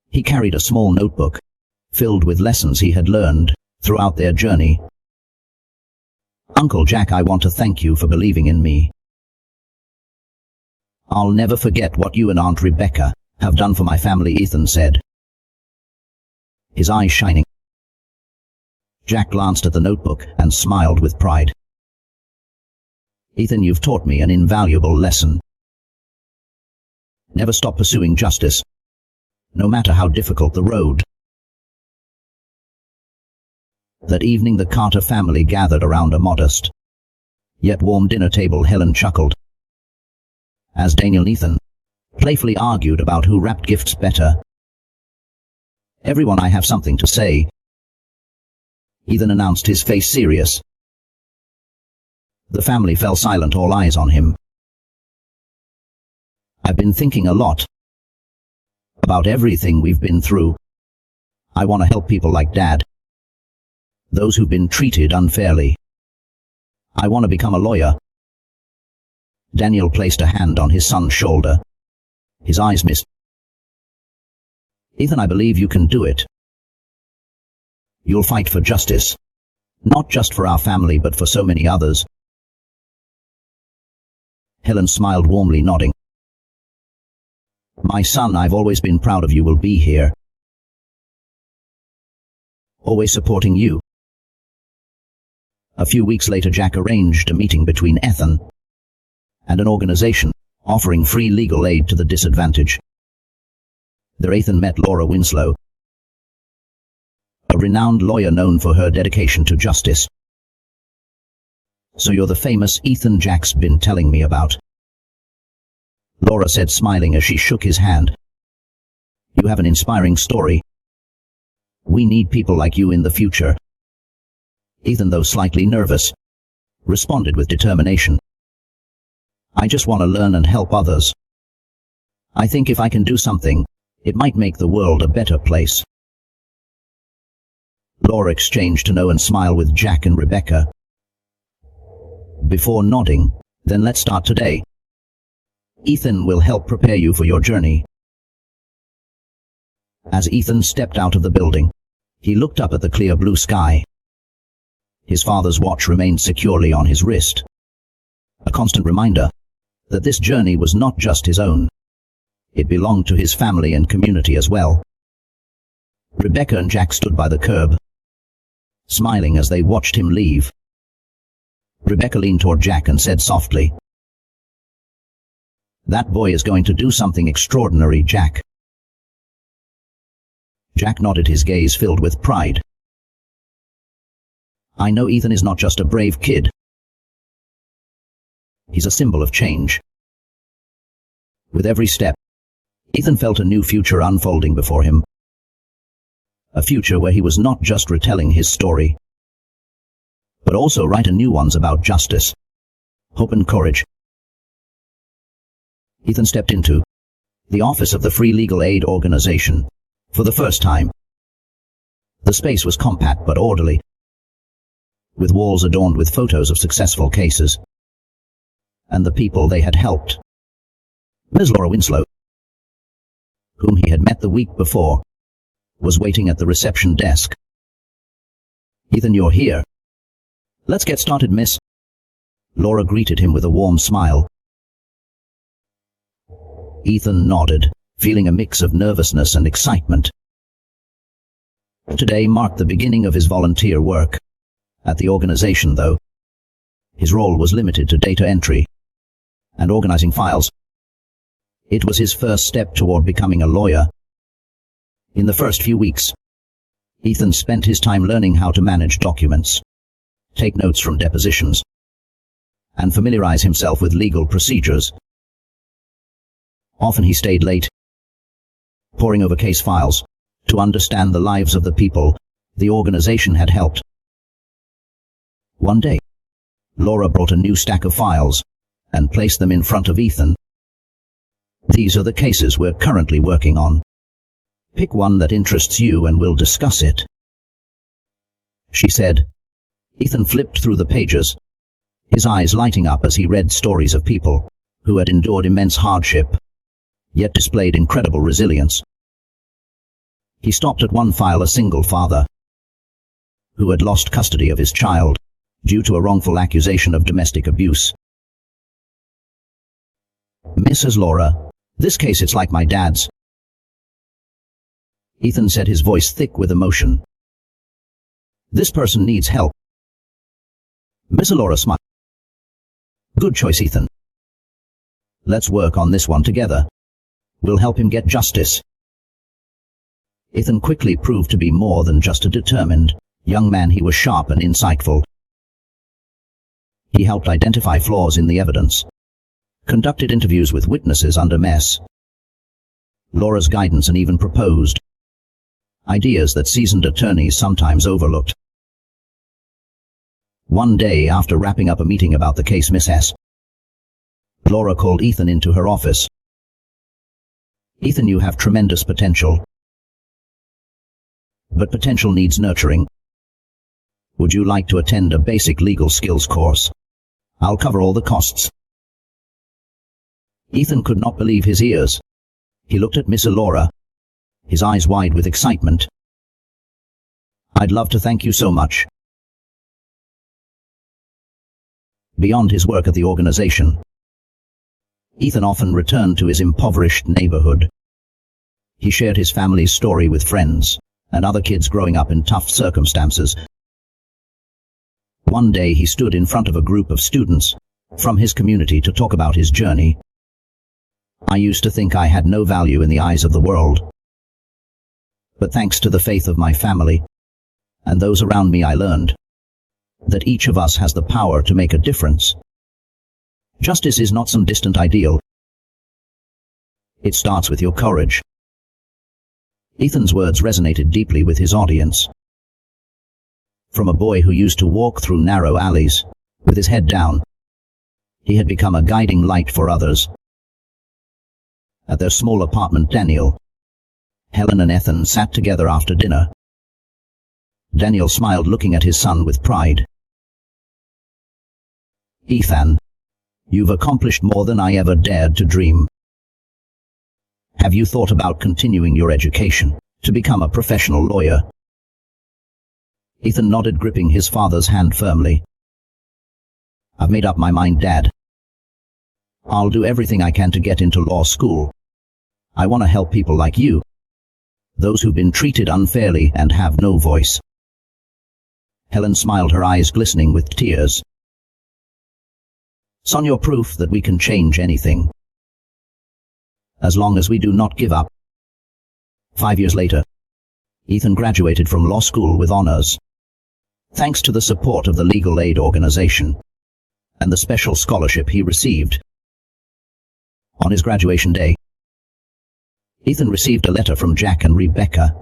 He carried a small notebook, filled with lessons he had learned throughout their journey. "Uncle Jack, I want to thank you for believing in me. I'll never forget what you and Aunt Rebecca have done for my family," Ethan said, his eyes shining. Jack glanced at the notebook and smiled with pride. "Ethan, you've taught me an invaluable lesson. Never stop pursuing justice, no matter how difficult the road." That evening, the Carter family gathered around a modest, yet warm dinner table. Helen chuckled as Daniel and Ethan playfully argued about who wrapped gifts better. "Everyone, I have something to say," Ethan announced, his face serious. The family fell silent, all eyes on him. "I've been thinking a lot about everything we've been through. I want to help people like Dad, those who've been treated unfairly. I want to become a lawyer." Daniel placed a hand on his son's shoulder. His eyes misted. "Ethan, I believe you can do it. You'll fight for justice, not just for our family, but for so many others." Helen smiled warmly, nodding. "My son, I've always been proud of you. Will be here, always supporting you." A few weeks later, Jack arranged a meeting between Ethan and an organization offering free legal aid to the disadvantaged. There, Ethan met Laura Winslow, a renowned lawyer known for her dedication to justice. "So you're the famous Ethan Jack's been telling me about," Laura said, smiling as she shook his hand. "You have an inspiring story. We need people like you in the future." Ethan, though slightly nervous, responded with determination. "I just want to learn and help others. I think if I can do something, it might make the world a better place." Laura exchanged a no and smile with Jack and Rebecca before nodding. "Then let's start today. Ethan will help prepare you for your journey." As Ethan stepped out of the building, he looked up at the clear blue sky. His father's watch remained securely on his wrist, a constant reminder that this journey was not just his own. It belonged to his family and community as well. Rebecca and Jack stood by the curb, smiling as they watched him leave. Rebecca leaned toward Jack and said softly, "That boy is going to do something extraordinary, Jack." Jack nodded, his gaze filled with pride. "I know Ethan is not just a brave kid. He's a symbol of change." With every step, Ethan felt a new future unfolding before him. A future where he was not just retelling his story, but also writing new ones about justice, hope and courage. Ethan stepped into the office of the Free Legal Aid Organization for the first time. The space was compact but orderly, with walls adorned with photos of successful cases and the people they had helped. Ms. Laura Winslow, whom he had met the week before, was waiting at the reception desk. "Ethan, you're here. Let's get started, miss." Laura greeted him with a warm smile. Ethan nodded, feeling a mix of nervousness and excitement. Today marked the beginning of his volunteer work at the organization, though. His role was limited to data entry and organizing files. It was his first step toward becoming a lawyer. In the first few weeks, Ethan spent his time learning how to manage documents, take notes from depositions, and familiarize himself with legal procedures. Often he stayed late, poring over case files, to understand the lives of the people the organization had helped. One day, Laura brought a new stack of files and placed them in front of Ethan. "These are the cases we're currently working on. Pick one that interests you and we'll discuss it," she said. Ethan flipped through the pages, his eyes lighting up as he read stories of people who had endured immense hardship yet displayed incredible resilience. He stopped at one file: a single father who had lost custody of his child due to a wrongful accusation of domestic abuse. "Mrs. Laura, this case, it's like my dad's," Ethan said, his voice thick with emotion. "This person needs help." Mrs. Laura smiled. "Good choice, Ethan. Let's work on this one together. We'll help him get justice." Ethan quickly proved to be more than just a determined young man. He was sharp and insightful. He helped identify flaws in the evidence, conducted interviews with witnesses under mess Laura's guidance, and even proposed ideas that seasoned attorneys sometimes overlooked. One day, after wrapping up a meeting about the case, Miss S. Laura called Ethan into her office. "Ethan, you have tremendous potential. But potential needs nurturing. Would you like to attend a basic legal skills course? I'll cover all the costs." Ethan could not believe his ears. He looked at Miss Laura, his eyes wide with excitement. "I'd love to, thank you so much." Beyond his work at the organization, Ethan often returned to his impoverished neighborhood. He shared his family's story with friends and other kids growing up in tough circumstances. One day he stood in front of a group of students from his community to talk about his journey. "I used to think I had no value in the eyes of the world. But thanks to the faith of my family and those around me, I learned that each of us has the power to make a difference. Justice is not some distant ideal. It starts with your courage." Ethan's words resonated deeply with his audience. From a boy who used to walk through narrow alleys with his head down, he had become a guiding light for others. At their small apartment, Daniel, Helen and Ethan sat together after dinner. Daniel smiled, looking at his son with pride. "Ethan, you've accomplished more than I ever dared to dream. Have you thought about continuing your education to become a professional lawyer?" Ethan nodded, gripping his father's hand firmly. "I've made up my mind, Dad. I'll do everything I can to get into law school. I want to help people like you, those who've been treated unfairly and have no voice." Helen smiled, her eyes glistening with tears. "Son, you're proof that we can change anything, as long as we do not give up." 5 years later, Ethan graduated from law school with honors, thanks to the support of the legal aid organization and the special scholarship he received. On his graduation day, Ethan received a letter from Jack and Rebecca.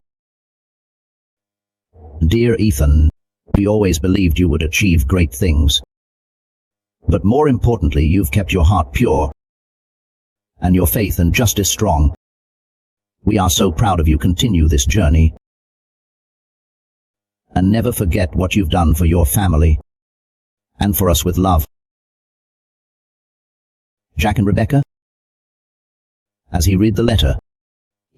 "Dear Ethan, we always believed you would achieve great things. But more importantly, you've kept your heart pure and your faith and justice strong. We are so proud of you. Continue this journey and never forget what you've done for your family and for us. With love, Jack and Rebecca." As he read the letter,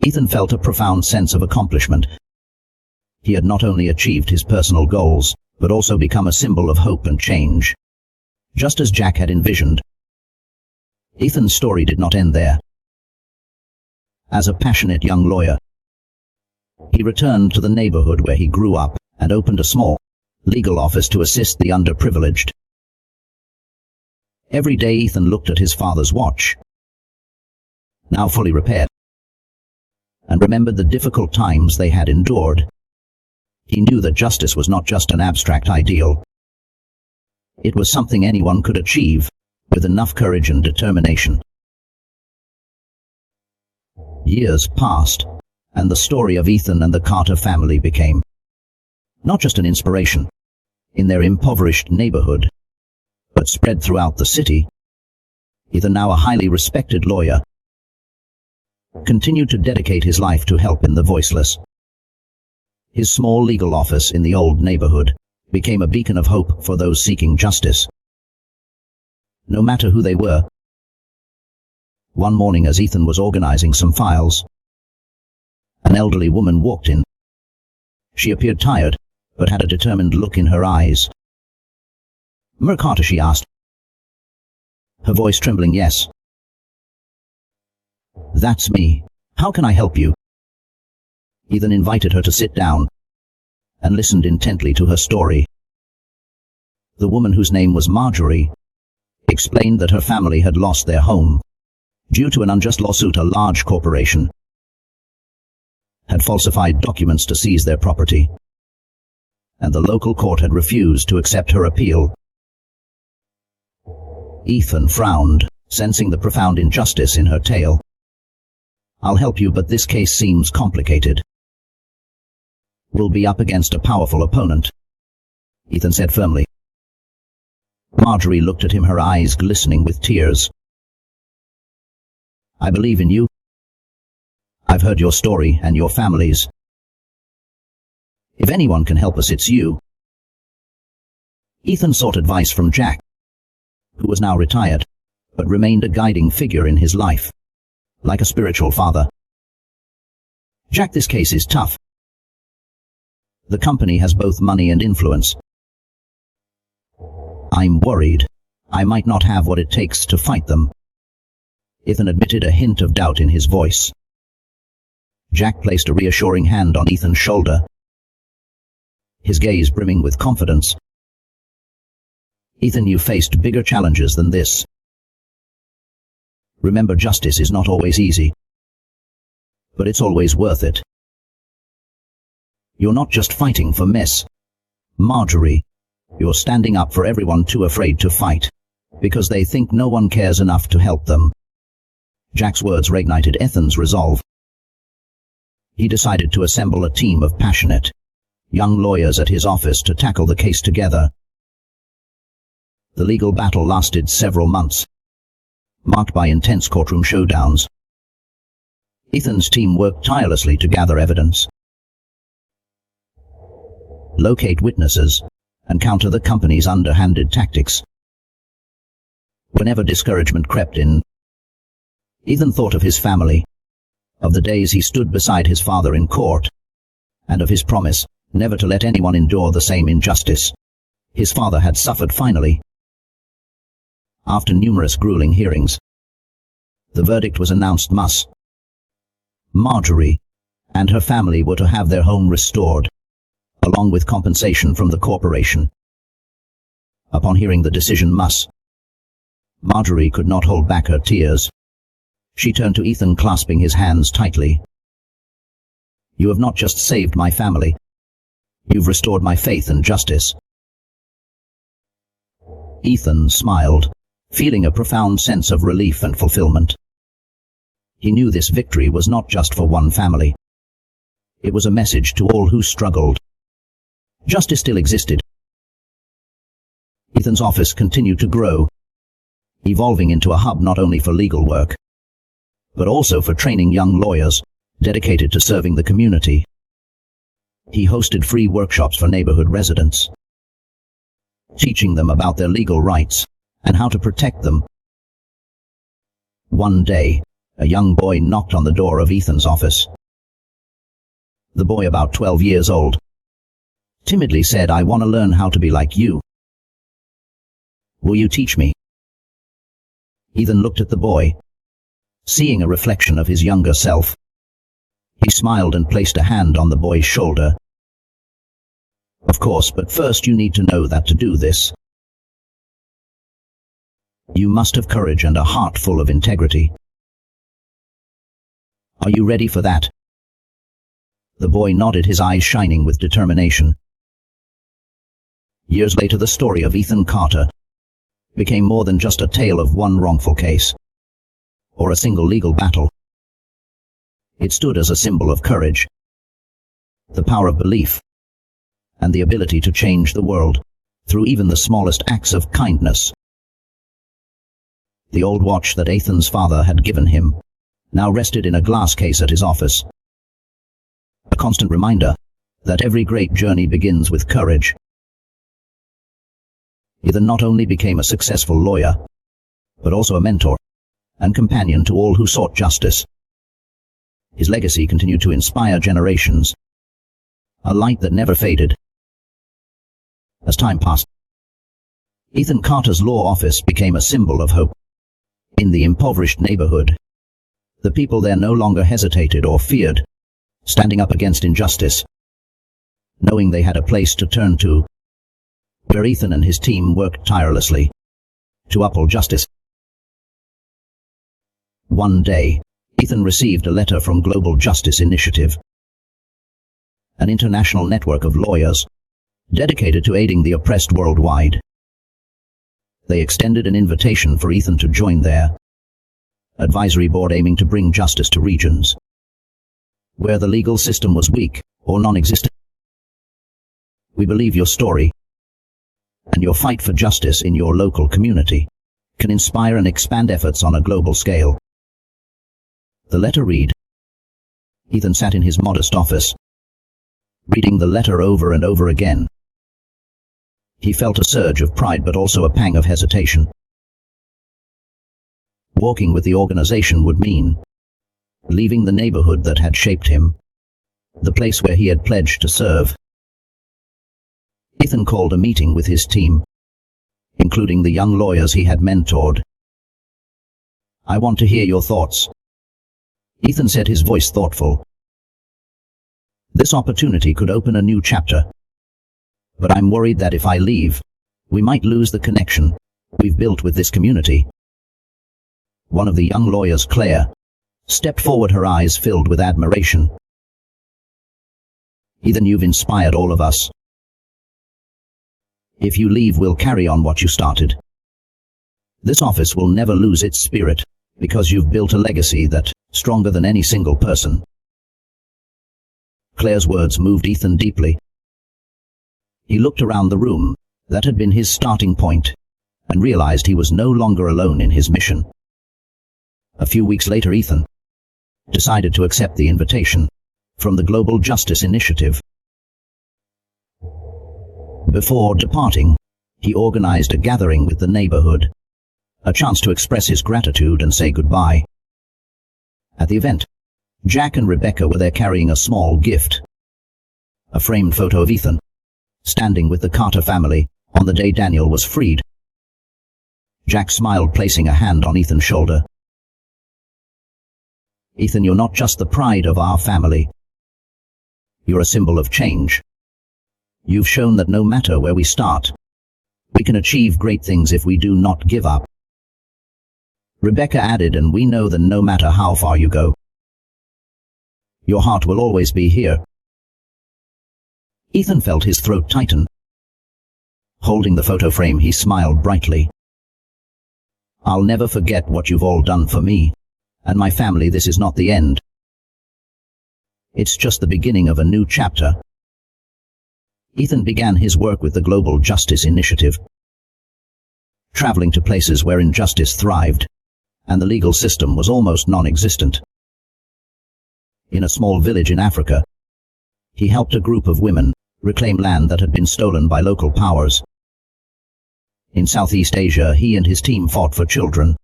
Ethan felt a profound sense of accomplishment. He had not only achieved his personal goals, but also become a symbol of hope and change, just as Jack had envisioned. Ethan's story did not end there. As a passionate young lawyer, he returned to the neighborhood where he grew up and opened a small legal office to assist the underprivileged. Every day Ethan looked at his father's watch, now fully repaired, and remembered the difficult times they had endured. He knew that justice was not just an abstract ideal. It was something anyone could achieve, with enough courage and determination. Years passed, and the story of Ethan and the Carter family became not just an inspiration in their impoverished neighborhood, but spread throughout the city. Ethan, now a highly respected lawyer, continued to dedicate his life to helping the voiceless. His small legal office in the old neighborhood became a beacon of hope for those seeking justice, no matter who they were. One morning as Ethan was organizing some files, an elderly woman walked in. She appeared tired, but had a determined look in her eyes. "Mer Carter," she asked, her voice trembling. "Yes." "That's me. How can I help you?" Ethan invited her to sit down and listened intently to her story. The woman, whose name was Marjorie, explained that her family had lost their home due to an unjust lawsuit. A large corporation had falsified documents to seize their property, and the local court had refused to accept her appeal. Ethan frowned, sensing the profound injustice in her tale. "I'll help you, but this case seems complicated. We'll be up against a powerful opponent," Ethan said firmly. Marjorie looked at him, her eyes glistening with tears. "I believe in you. I've heard your story and your family's. If anyone can help us, it's you." Ethan sought advice from Jack, who was now retired, but remained a guiding figure in his life, like a spiritual father. "Jack, this case is tough. The company has both money and influence. I'm worried I might not have what it takes to fight them." Ethan admitted, a hint of doubt in his voice. Jack placed a reassuring hand on Ethan's shoulder, his gaze brimming with confidence. "Ethan, you faced bigger challenges than this. Remember, justice is not always easy, but it's always worth it. You're not just fighting for Miss Marjorie. You're standing up for everyone too afraid to fight, because they think no one cares enough to help them." Jack's words reignited Ethan's resolve. He decided to assemble a team of passionate young lawyers at his office to tackle the case together. The legal battle lasted several months, marked by intense courtroom showdowns. Ethan's team worked tirelessly to gather evidence, locate witnesses, and counter the company's underhanded tactics. Whenever discouragement crept in, Ethan thought of his family, of the days he stood beside his father in court, and of his promise never to let anyone endure the same injustice. His father had suffered finally. After numerous grueling hearings, the verdict was announced. Marjorie and her family were to have their home restored, along with compensation from the corporation. Upon hearing the decision, Marjorie could not hold back her tears. She turned to Ethan, clasping his hands tightly. "You have not just saved my family. You've restored my faith and justice." Ethan smiled, feeling a profound sense of relief and fulfillment. He knew this victory was not just for one family. It was a message to all who struggled. Justice still existed. Ethan's office continued to grow, evolving into a hub not only for legal work, but also for training young lawyers dedicated to serving the community. He hosted free workshops for neighborhood residents, teaching them about their legal rights and how to protect them. One day, a young boy knocked on the door of Ethan's office. The boy, about 12 years old, timidly said, "I want to learn how to be like you. Will you teach me?" Ethan looked at the boy, seeing a reflection of his younger self. He smiled and placed a hand on the boy's shoulder. "Of course, but first you need to know that to do this, you must have courage and a heart full of integrity. Are you ready for that?" The boy nodded, his eyes shining with determination. Years later, the story of Ethan Carter became more than just a tale of one wrongful case or a single legal battle. It stood as a symbol of courage, the power of belief, and the ability to change the world through even the smallest acts of kindness. The old watch that Ethan's father had given him now rested in a glass case at his office, a constant reminder that every great journey begins with courage. Ethan not only became a successful lawyer, but also a mentor, and companion to all who sought justice. His legacy continued to inspire generations, a light that never faded. As time passed, Ethan Carter's law office became a symbol of hope. In the impoverished neighborhood, the people there no longer hesitated or feared, standing up against injustice, knowing they had a place to turn to, where Ethan and his team worked tirelessly to uphold justice. One day, Ethan received a letter from Global Justice Initiative, an international network of lawyers dedicated to aiding the oppressed worldwide. They extended an invitation for Ethan to join their advisory board aiming to bring justice to regions where the legal system was weak or non-existent. We believe your story and your fight for justice in your local community can inspire and expand efforts on a global scale. The letter read. Ethan sat in his modest office, reading the letter over and over again. He felt a surge of pride but also a pang of hesitation. Walking with the organization would mean leaving the neighborhood that had shaped him, the place where he had pledged to serve. Ethan called a meeting with his team, including the young lawyers he had mentored. I want to hear your thoughts, Ethan said, his voice thoughtful. This opportunity could open a new chapter, but I'm worried that if I leave, we might lose the connection we've built with this community. One of the young lawyers, Claire, stepped forward, her eyes filled with admiration. Ethan, you've inspired all of us. If you leave, we'll carry on what you started. This office will never lose its spirit, because you've built a legacy that's stronger than any single person. Claire's words moved Ethan deeply. He looked around the room that had been his starting point and realized he was no longer alone in his mission. A few weeks later, Ethan decided to accept the invitation from the Global Justice Initiative. Before departing, he organized a gathering with the neighborhood, a chance to express his gratitude and say goodbye. At the event, Jack and Rebecca were there carrying a small gift, a framed photo of Ethan standing with the Carter family on the day Daniel was freed. Jack smiled, placing a hand on Ethan's shoulder. Ethan, you're not just the pride of our family. You're a symbol of change. You've shown that no matter where we start, we can achieve great things if we do not give up. Rebecca added, and we know that no matter how far you go, your heart will always be here. Ethan felt his throat tighten. Holding the photo frame, he smiled brightly. I'll never forget what you've all done for me and my family. This is not the end. It's just the beginning of a new chapter. Ethan began his work with the Global Justice Initiative, traveling to places where injustice thrived and the legal system was almost non-existent. In a small village in Africa, he helped a group of women reclaim land that had been stolen by local powers. In Southeast Asia, he and his team fought for children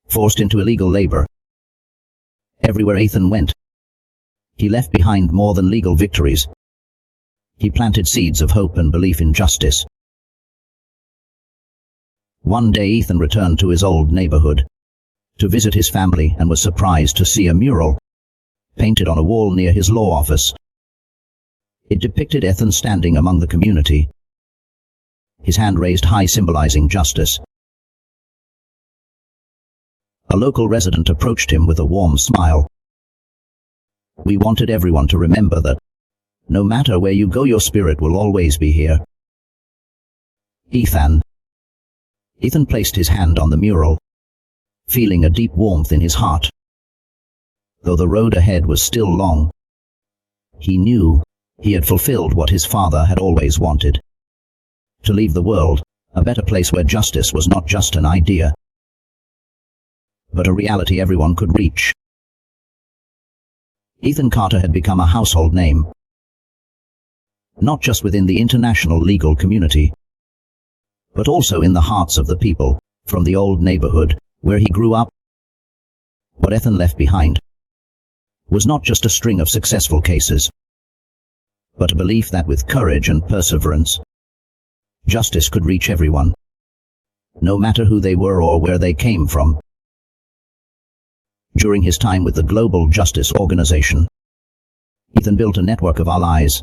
forced into illegal labor. Everywhere Ethan went, he left behind more than legal victories. He planted seeds of hope and belief in justice. One day, Ethan returned to his old neighborhood to visit his family and was surprised to see a mural painted on a wall near his law office. It depicted Ethan standing among the community, his hand raised high, symbolizing justice. A local resident approached him with a warm smile. We wanted everyone to remember that no matter where you go, your spirit will always be here. Ethan placed his hand on the mural, feeling a deep warmth in his heart. Though the road ahead was still long, he knew he had fulfilled what his father had always wanted: to leave the world a better place where justice was not just an idea, but a reality everyone could reach. Ethan Carter had become a household name, not just within the international legal community, but also in the hearts of the people from the old neighborhood where he grew up. What Ethan left behind was not just a string of successful cases, but a belief that with courage and perseverance, justice could reach everyone, no matter who they were or where they came from. During his time with the Global Justice Organization, Ethan built a network of allies,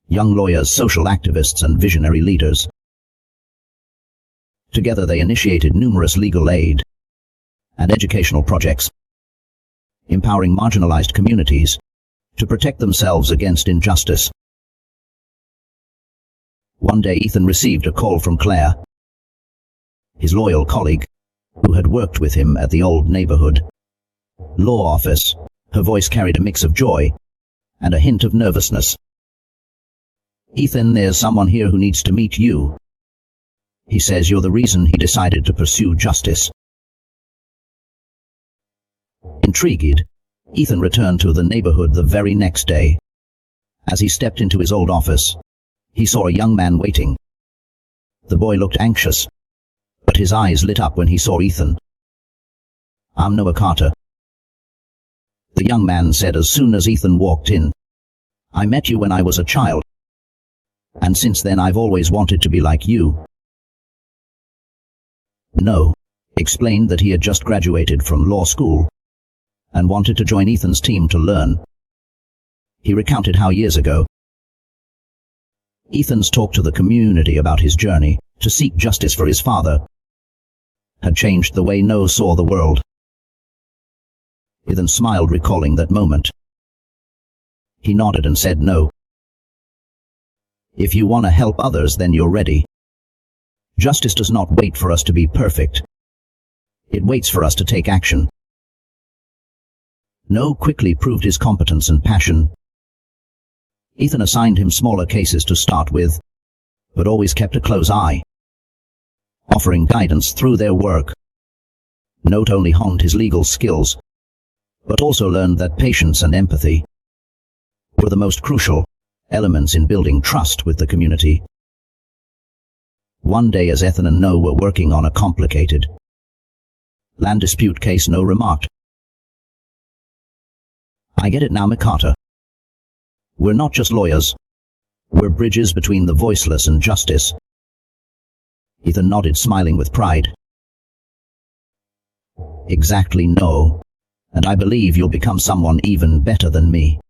young lawyers, social activists, and visionary leaders. Together they initiated numerous legal aid and educational projects, empowering marginalized communities to protect themselves against injustice. One day Ethan received a call from Claire, his loyal colleague, who had worked with him at the old neighborhood law office. Her voice carried a mix of joy and a hint of nervousness. "Ethan, there's someone here who needs to meet you. He says you're the reason he decided to pursue justice." Intrigued, Ethan returned to the neighborhood the very next day. As he stepped into his old office, he saw a young man waiting. The boy looked anxious, but his eyes lit up when he saw Ethan. "I'm Noah Carter," the young man said as soon as Ethan walked in. "I met you when I was a child, and since then I've always wanted to be like you." Noah explained that he had just graduated from law school and wanted to join Ethan's team to learn. He recounted how years ago, Ethan's talk to the community about his journey to seek justice for his father had changed the way Noah saw the world. Ethan smiled, recalling that moment. He nodded and said, "No. If you want to help others, then you're ready. Justice does not wait for us to be perfect. It waits for us to take action." Noah quickly proved his competence and passion. Ethan assigned him smaller cases to start with, but always kept a close eye, offering guidance through their work. Noah not only honed his legal skills, but also learned that patience and empathy were the most crucial elements in building trust with the community. One day, as Ethan and Noah were working on a complicated land dispute case, Noah remarked, "I get it now, McCarter. We're not just lawyers. We're bridges between the voiceless and justice." Ethan nodded, smiling with pride. "Exactly, Noah. And I believe you'll become someone even better than me."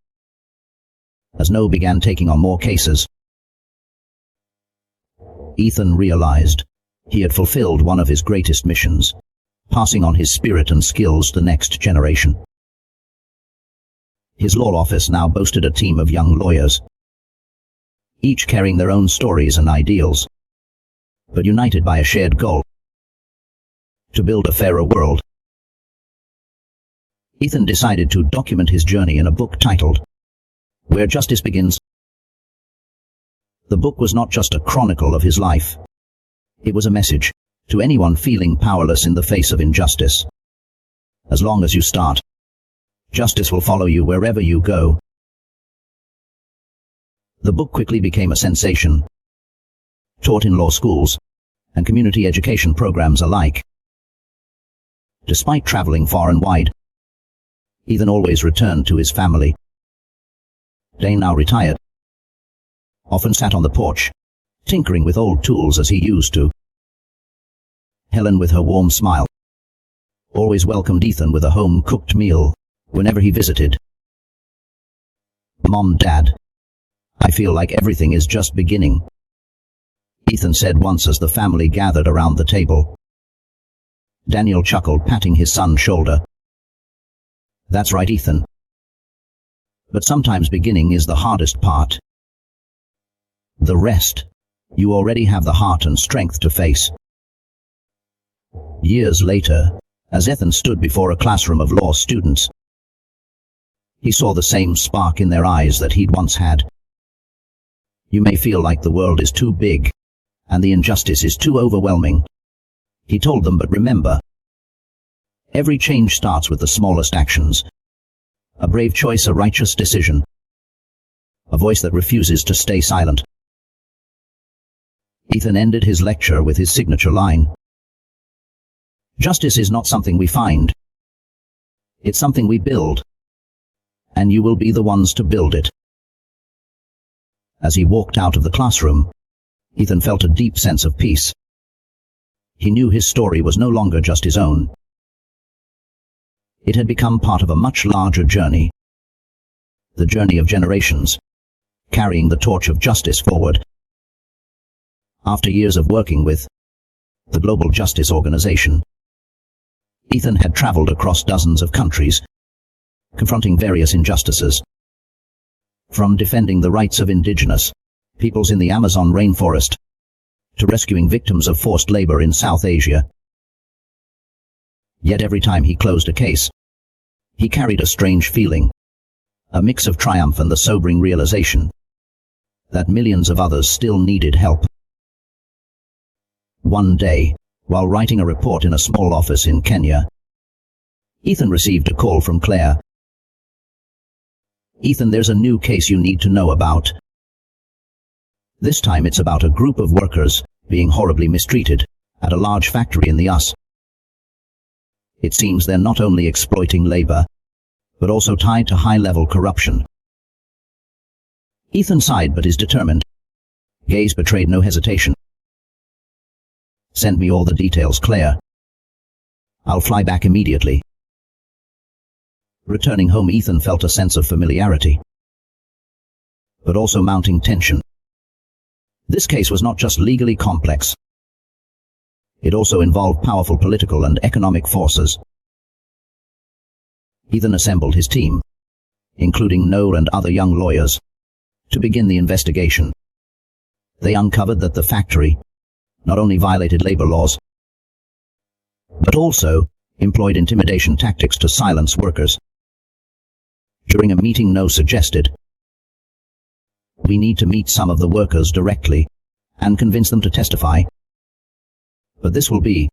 As Noah began taking on more cases, Ethan realized he had fulfilled one of his greatest missions, passing on his spirit and skills to the next generation. His law office now boasted a team of young lawyers, each carrying their own stories and ideals, but united by a shared goal: to build a fairer world. Ethan decided to document his journey in a book titled Where Justice Begins. The book was not just a chronicle of his life. It was a message to anyone feeling powerless in the face of injustice. As long as you start, justice will follow you wherever you go. The book quickly became a sensation, taught in law schools and community education programs alike. Despite traveling far and wide, Ethan always returned to his family. Dane, now retired, often sat on the porch, tinkering with old tools as he used to. Helen, with her warm smile, always welcomed Ethan with a home-cooked meal whenever he visited. "Mom, Dad, I feel like everything is just beginning," Ethan said once as the family gathered around the table. Daniel chuckled, patting his son's shoulder. "That's right, Ethan. But sometimes beginning is the hardest part. The rest, you already have the heart and strength to face." Years later, as Ethan stood before a classroom of law students, he saw the same spark in their eyes that he'd once had. "You may feel like the world is too big and the injustice is too overwhelming," he told them, "but remember, every change starts with the smallest actions. A brave choice, a righteous decision, a voice that refuses to stay silent." Ethan ended his lecture with his signature line: "Justice is not something we find. It's something we build, and you will be the ones to build it. As he walked out of the classroom, Ethan felt a deep sense of peace. He knew his story was no longer just his own. It had become part of a much larger journey. The journey of generations, carrying the torch of justice forward. After years of working with the Global Justice Organization, Ethan had traveled across dozens of countries, confronting various injustices. From defending the rights of indigenous peoples in the Amazon rainforest, to rescuing victims of forced labor in South Asia. Yet every time he closed a case, he carried a strange feeling, a mix of triumph and the sobering realization that millions of others still needed help. One day, while writing a report in a small office in Kenya, Ethan received a call from Claire. "Ethan, there's a new case you need to know about. This time it's about a group of workers being horribly mistreated at a large factory in the US. It seems they're not only exploiting labor, but also tied to high-level corruption." Ethan sighed, but is determined. Gaze betrayed no hesitation. "Send me all the details, Claire. I'll fly back immediately." Returning home, Ethan felt a sense of familiarity, but also mounting tension. This case was not just legally complex. It also involved powerful political and economic forces. Ethan assembled his team, including Noel and other young lawyers, to begin the investigation. They uncovered that the factory not only violated labor laws, but also employed intimidation tactics to silence workers. During a meeting, Noel suggested, "We need to meet some of the workers directly and convince them to testify. But this will be